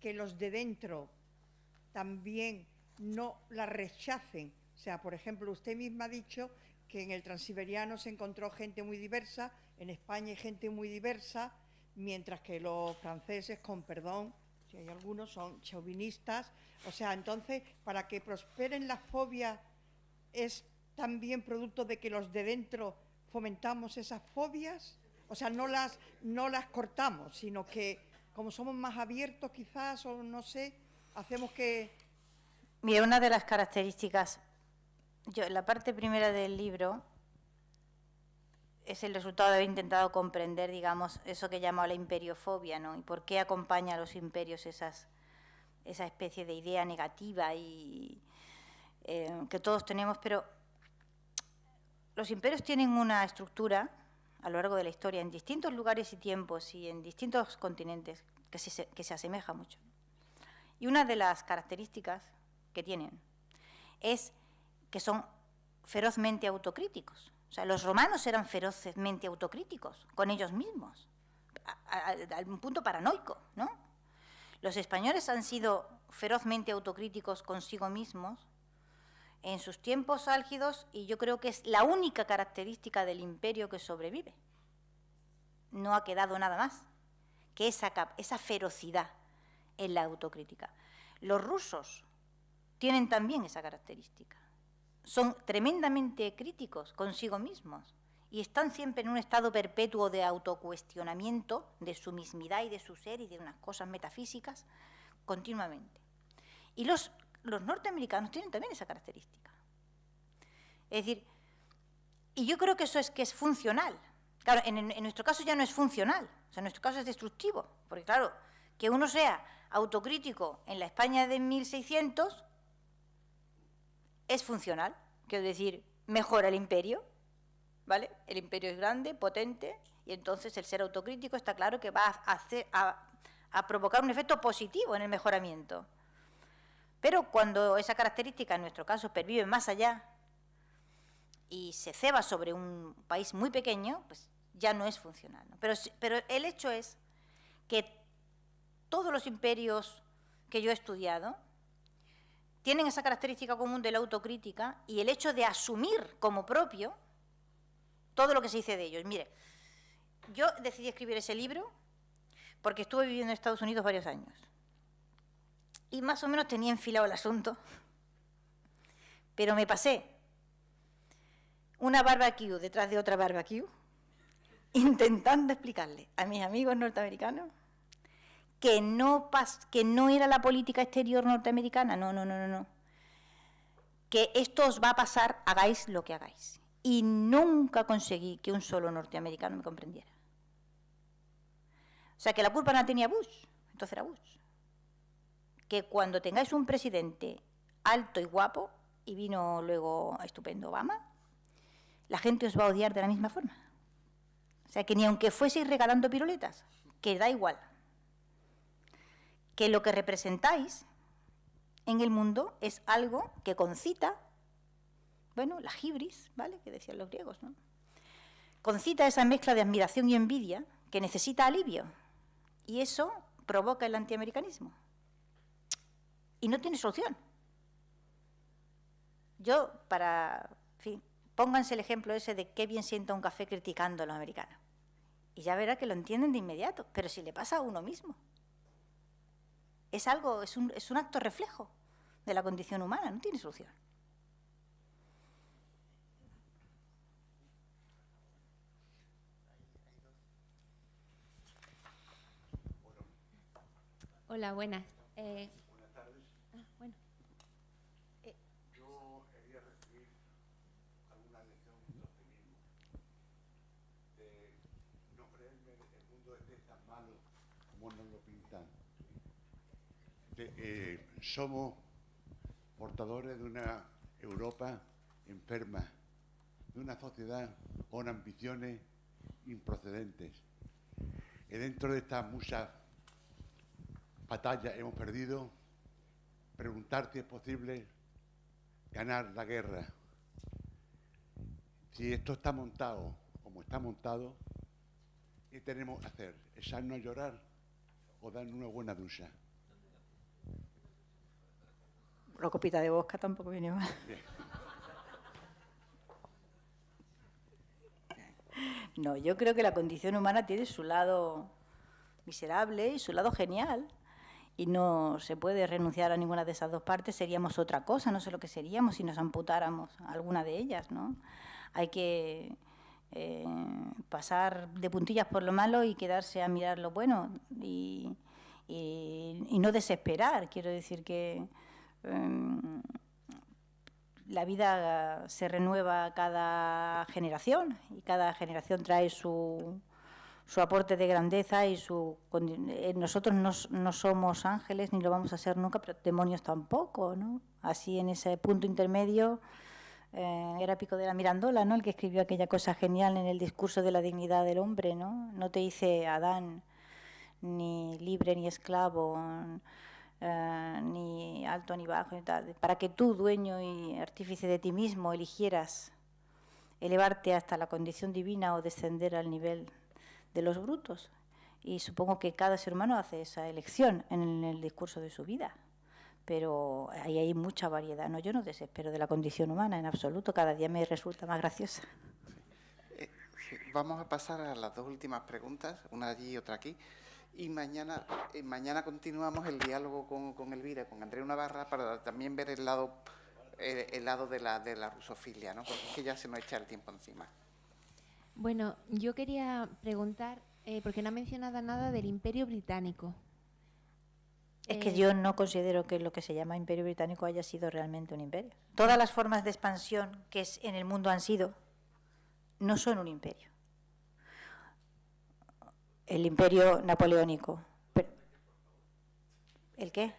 que los de dentro también no las rechacen? O sea, por ejemplo, usted misma ha dicho que en el transiberiano se encontró gente muy diversa, en España hay gente muy diversa, mientras que los franceses, con perdón, si hay algunos, son chauvinistas. O sea, entonces, para que prosperen las fobias, ¿es también producto de que los de dentro fomentamos esas fobias? O sea, no las cortamos, sino que, como somos más abiertos quizás, o no sé, hacemos que... Mira, una de las características, en la parte primera del libro, es el resultado de haber intentado comprender, digamos, eso que llamo la imperiofobia, ¿no? Y por qué acompaña a los imperios esa especie de idea negativa y que todos tenemos, pero los imperios tienen una estructura a lo largo de la historia, en distintos lugares y tiempos y en distintos continentes, que se asemeja mucho. Y una de las características que tienen es que son ferozmente autocríticos. O sea, los romanos eran ferozmente autocríticos con ellos mismos, a un punto paranoico, ¿no? Los españoles han sido ferozmente autocríticos consigo mismos en sus tiempos álgidos, y yo creo que es la única característica del imperio que sobrevive. No ha quedado nada más que esa ferocidad en la autocrítica. Los rusos tienen también esa característica. Son tremendamente críticos consigo mismos y están siempre en un estado perpetuo de autocuestionamiento de su mismidad y de su ser y de unas cosas metafísicas continuamente. Y los norteamericanos tienen también esa característica. Es decir, y yo creo que eso es funcional. Claro, en nuestro caso ya no es funcional, o sea, en nuestro caso es destructivo, porque claro, que uno sea autocrítico en la España de 1600 es funcional, quiero decir, mejora el imperio, ¿vale? El imperio es grande, potente, y entonces el ser autocrítico está claro que va a provocar un efecto positivo en el mejoramiento. Pero cuando esa característica, en nuestro caso, pervive más allá y se ceba sobre un país muy pequeño, pues ya no es funcional, ¿no? Pero el hecho es que todos los imperios que yo he estudiado tienen esa característica común de la autocrítica y el hecho de asumir como propio todo lo que se dice de ellos. Mire, yo decidí escribir ese libro porque estuve viviendo en Estados Unidos varios años y más o menos tenía enfilado el asunto, pero me pasé una barbecue detrás de otra barbecue intentando explicarle a mis amigos norteamericanos que no era la política exterior norteamericana, no, que esto os va a pasar, hagáis lo que hagáis. Y nunca conseguí que un solo norteamericano me comprendiera. O sea, que la culpa no la tenía Bush, entonces era Bush. Que cuando tengáis un presidente alto y guapo, y vino luego estupendo Obama, la gente os va a odiar de la misma forma. O sea, que ni aunque fueseis regalando piruletas, que da igual. Que lo que representáis en el mundo es algo que concita, bueno, la hibris, ¿vale?, que decían los griegos, ¿no? Concita esa mezcla de admiración y envidia que necesita alivio. Y eso provoca el antiamericanismo. Y no tiene solución. Yo, en fin, pónganse el ejemplo ese de qué bien sienta un café criticando a los americanos. Y ya verá que lo entienden de inmediato, pero si le pasa a uno mismo. Es un acto reflejo de la condición humana, no tiene solución. Hola, buenas. Buenas tardes. Bueno. Yo quería recibir alguna lección de optimismo, de no creerme el mundo este tan malo como nos lo pintan. Somos portadores de una Europa enferma, de una sociedad con ambiciones improcedentes. Y dentro de estas muchas batallas hemos perdido, preguntar si es posible ganar la guerra. Si esto está montado como está montado, ¿qué tenemos que hacer? ¿Echarnos a llorar o darnos una buena ducha? La copita de vodka tampoco viene mal. Bien. No, yo creo que la condición humana tiene su lado miserable y su lado genial. Y no se puede renunciar a ninguna de esas dos partes. Seríamos otra cosa, no sé lo que seríamos si nos amputáramos alguna de ellas, ¿no? Hay que pasar de puntillas por lo malo y quedarse a mirar lo bueno y no desesperar. Quiero decir que la vida se renueva cada generación y cada generación trae su aporte de grandeza y nosotros no somos ángeles ni lo vamos a ser nunca, pero demonios tampoco, ¿no? Así en ese punto intermedio era Pico de la Mirandola, ¿no?, el que escribió aquella cosa genial en el discurso de la dignidad del hombre, ¿no? No te hice Adán ni libre ni esclavo, ni alto ni bajo, ni tal, para que tú, dueño y artífice de ti mismo, eligieras elevarte hasta la condición divina o descender al nivel de los brutos. Y supongo que cada ser humano hace esa elección en el discurso de su vida, pero ahí hay mucha variedad, ¿no? Yo no desespero de la condición humana en absoluto, cada día me resulta más graciosa. Vamos a pasar a las dos últimas preguntas, una allí y otra aquí. Y mañana continuamos el diálogo con Elvira, con Andrea Navarra, para también ver el lado de la rusofilia, ¿no? Porque es que ya se nos echa el tiempo encima. Bueno, yo quería preguntar, porque no ha mencionado nada del Imperio Británico. Es que yo no considero que lo que se llama Imperio Británico haya sido realmente un imperio. Todas las formas de expansión que en el mundo han sido, no son un imperio. El imperio napoleónico. ¿El qué?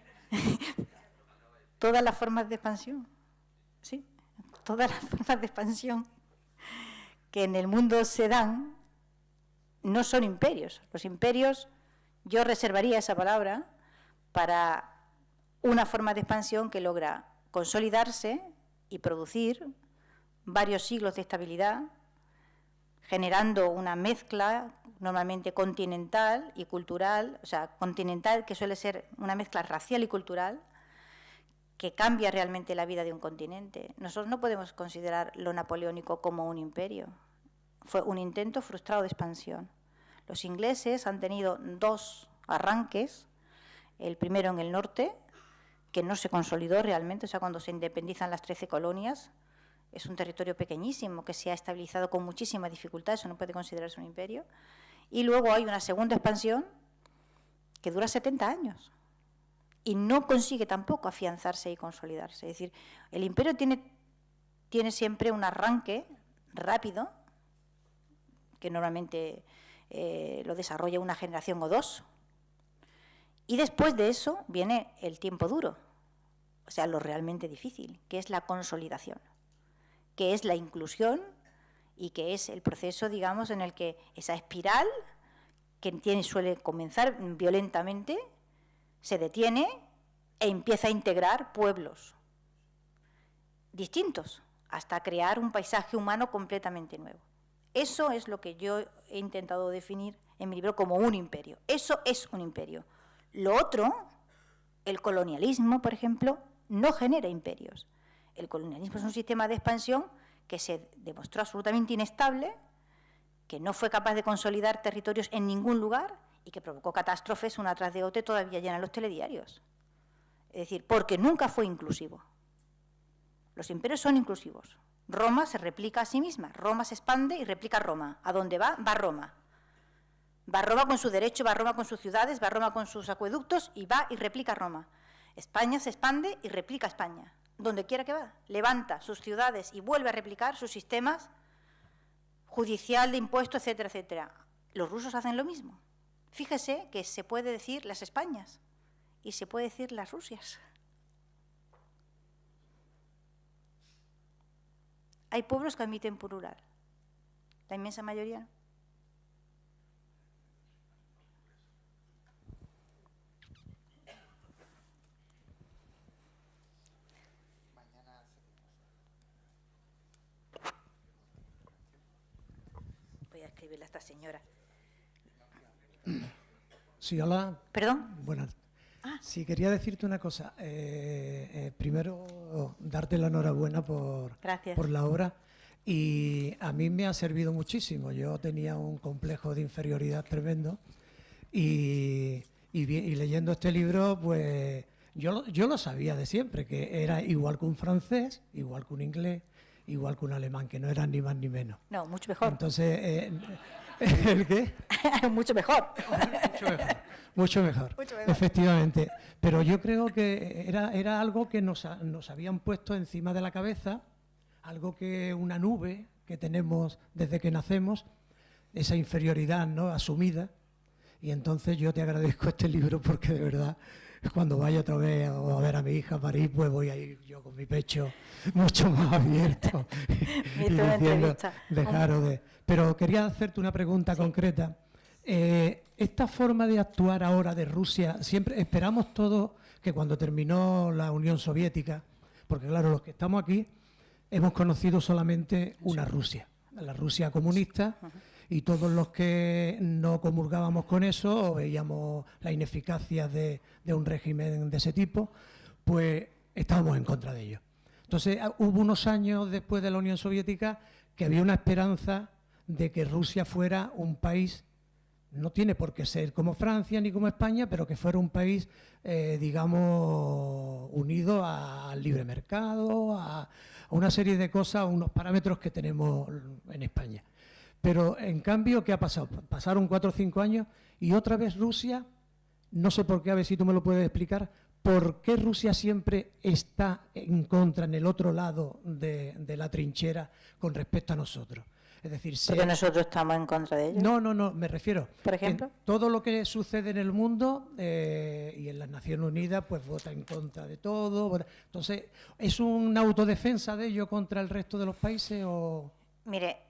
Todas las formas de expansión Sí, todas las formas de expansión que en el mundo se dan no son imperios. Los imperios, yo reservaría esa palabra para una forma de expansión que logra consolidarse y producir varios siglos de estabilidad, generando una mezcla normalmente continental y cultural, o sea, continental que suele ser una mezcla racial y cultural, que cambia realmente la vida de un continente. Nosotros no podemos considerar lo napoleónico como un imperio. Fue un intento frustrado de expansión. Los ingleses han tenido dos arranques, el primero en el norte, que no se consolidó realmente, o sea, cuando se independizan las 13 colonias, es un territorio pequeñísimo que se ha estabilizado con muchísima dificultad, eso no puede considerarse un imperio. Y luego hay una segunda expansión que dura 70 años y no consigue tampoco afianzarse y consolidarse. Es decir, el imperio tiene siempre un arranque rápido, que normalmente lo desarrolla una generación o dos, y después de eso viene el tiempo duro, o sea, lo realmente difícil, que es la consolidación, que es la inclusión y que es el proceso, digamos, en el que esa espiral que suele comenzar violentamente se detiene e empieza a integrar pueblos distintos hasta crear un paisaje humano completamente nuevo. Eso es lo que yo he intentado definir en mi libro como un imperio. Eso es un imperio. Lo otro, el colonialismo, por ejemplo, no genera imperios. El colonialismo es un sistema de expansión que se demostró absolutamente inestable, que no fue capaz de consolidar territorios en ningún lugar y que provocó catástrofes una tras de otra, todavía llenan los telediarios. Es decir, porque nunca fue inclusivo. Los imperios son inclusivos. Roma se replica a sí misma, Roma se expande y replica a Roma. ¿A dónde va? Va Roma. Va Roma con su derecho, va Roma con sus ciudades, va Roma con sus acueductos y va y replica a Roma. España se expande y replica a España. Donde quiera que va, levanta sus ciudades y vuelve a replicar sus sistemas judicial, de impuestos, etcétera, etcétera. Los rusos hacen lo mismo. Fíjese que se puede decir las Españas y se puede decir las Rusias. Hay pueblos que admiten plural, la inmensa mayoría no. Voy a escribirle a esta señora. Sí, hola. ¿Perdón? Buenas. Sí, quería decirte una cosa. Primero, darte la enhorabuena por la obra. Y a mí me ha servido muchísimo. Yo tenía un complejo de inferioridad tremendo. Y leyendo este libro, pues yo lo sabía de siempre, que era igual que un francés, igual que un inglés, igual que un alemán, que no eran ni más ni menos. No, mucho mejor. Entonces, ¿el qué? Mucho mejor. Mucho mejor, efectivamente. Pero yo creo que era algo que nos habían puesto encima de la cabeza, algo que una nube que tenemos desde que nacemos, esa inferioridad, ¿no?, asumida. Y entonces yo te agradezco este libro porque de verdad, cuando vaya otra vez a ver a mi hija a París, pues voy a ir yo con mi pecho mucho más abierto y diciendo, dejaros de... Pero quería hacerte una pregunta concreta. Esta forma de actuar ahora de Rusia, siempre esperamos todos que cuando terminó la Unión Soviética, porque claro, los que estamos aquí hemos conocido solamente una Rusia, la Rusia comunista, y todos los que no comulgábamos con eso o veíamos la ineficacia de un régimen de ese tipo, pues estábamos en contra de ello. Entonces hubo unos años después de la Unión Soviética que había una esperanza de que Rusia fuera un país, no tiene por qué ser como Francia ni como España, pero que fuera un país, digamos, unido al libre mercado, a una serie de cosas, a unos parámetros que tenemos en España. Pero, en cambio, ¿qué ha pasado? Pasaron 4 o 5 años y otra vez Rusia, no sé por qué, a ver si tú me lo puedes explicar, ¿por qué Rusia siempre está en contra, en el otro lado de la trinchera con respecto a nosotros? Es decir, Porque nosotros estamos en contra de ellos. No, me refiero. Por ejemplo. En todo lo que sucede en el mundo y en las Naciones Unidas, pues vota en contra de todo. Entonces, ¿es una autodefensa de ello contra el resto de los países o...? Mire,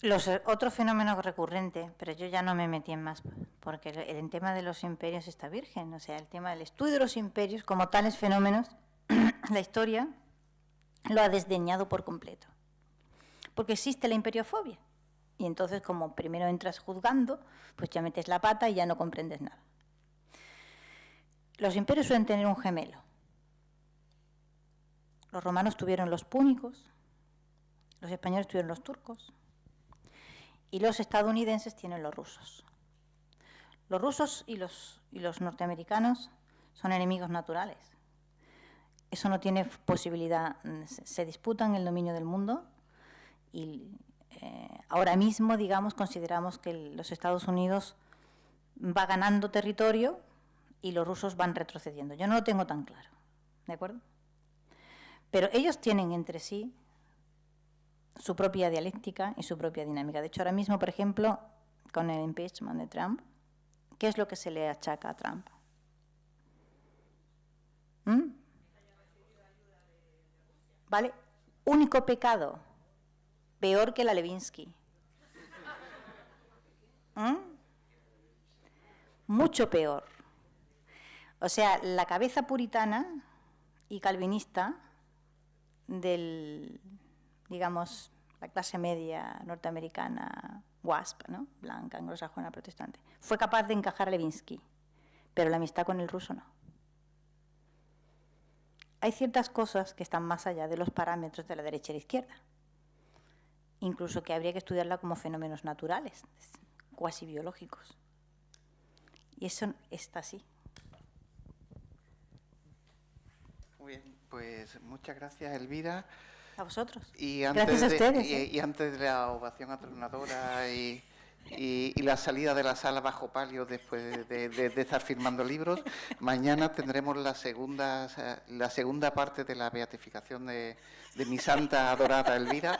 los otros fenómenos recurrentes, pero yo ya no me metí en más, porque el tema de los imperios está virgen. O sea, el tema del estudio de los imperios como tales fenómenos, la historia lo ha desdeñado por completo. Porque existe la imperiofobia. Y entonces, como primero entras juzgando, pues ya metes la pata y ya no comprendes nada. Los imperios suelen tener un gemelo. Los romanos tuvieron los púnicos, los españoles tuvieron los turcos, y los estadounidenses tienen los rusos. Los rusos y los norteamericanos son enemigos naturales. Eso no tiene posibilidad. Se disputan el dominio del mundo. Y ahora mismo, digamos, consideramos que los Estados Unidos va ganando territorio y los rusos van retrocediendo. Yo no lo tengo tan claro, ¿de acuerdo? Pero ellos tienen entre sí su propia dialéctica y su propia dinámica. De hecho, ahora mismo, por ejemplo, con el impeachment de Trump, ¿qué es lo que se le achaca a Trump? ¿Vale? Único pecado. Peor que la Levinsky. Mucho peor. O sea, la cabeza puritana y calvinista digamos, la clase media norteamericana, WASP, ¿no? Blanca, anglosajona, protestante, fue capaz de encajar a Levinsky, pero la amistad con el ruso no. Hay ciertas cosas que están más allá de los parámetros de la derecha y la izquierda. Incluso que habría que estudiarla como fenómenos naturales, cuasi biológicos. Y eso está así. Muy bien, pues muchas gracias, Elvira. A vosotros. Gracias a ustedes. Y antes de la ovación atronadora y la salida de la sala bajo palio después de estar firmando libros, mañana tendremos la segunda parte de la beatificación de mi santa adorada Elvira,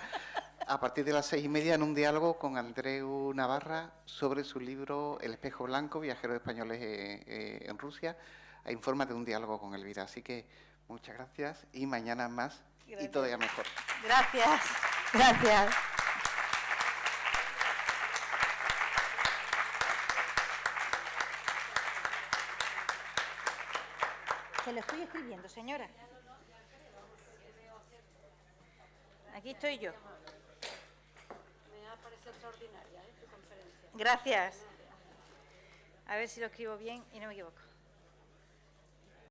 a partir de las 6:30 en un diálogo con Andreu Navarra sobre su libro El espejo blanco, viajeros españoles en Rusia, a informa de un diálogo con Elvira. Así que muchas gracias y mañana más y todavía mejor. Gracias. Gracias. Se lo estoy escribiendo, señora. Aquí estoy yo. Me ha parecido extraordinaria tu conferencia. Gracias. A ver si lo escribo bien y no me equivoco.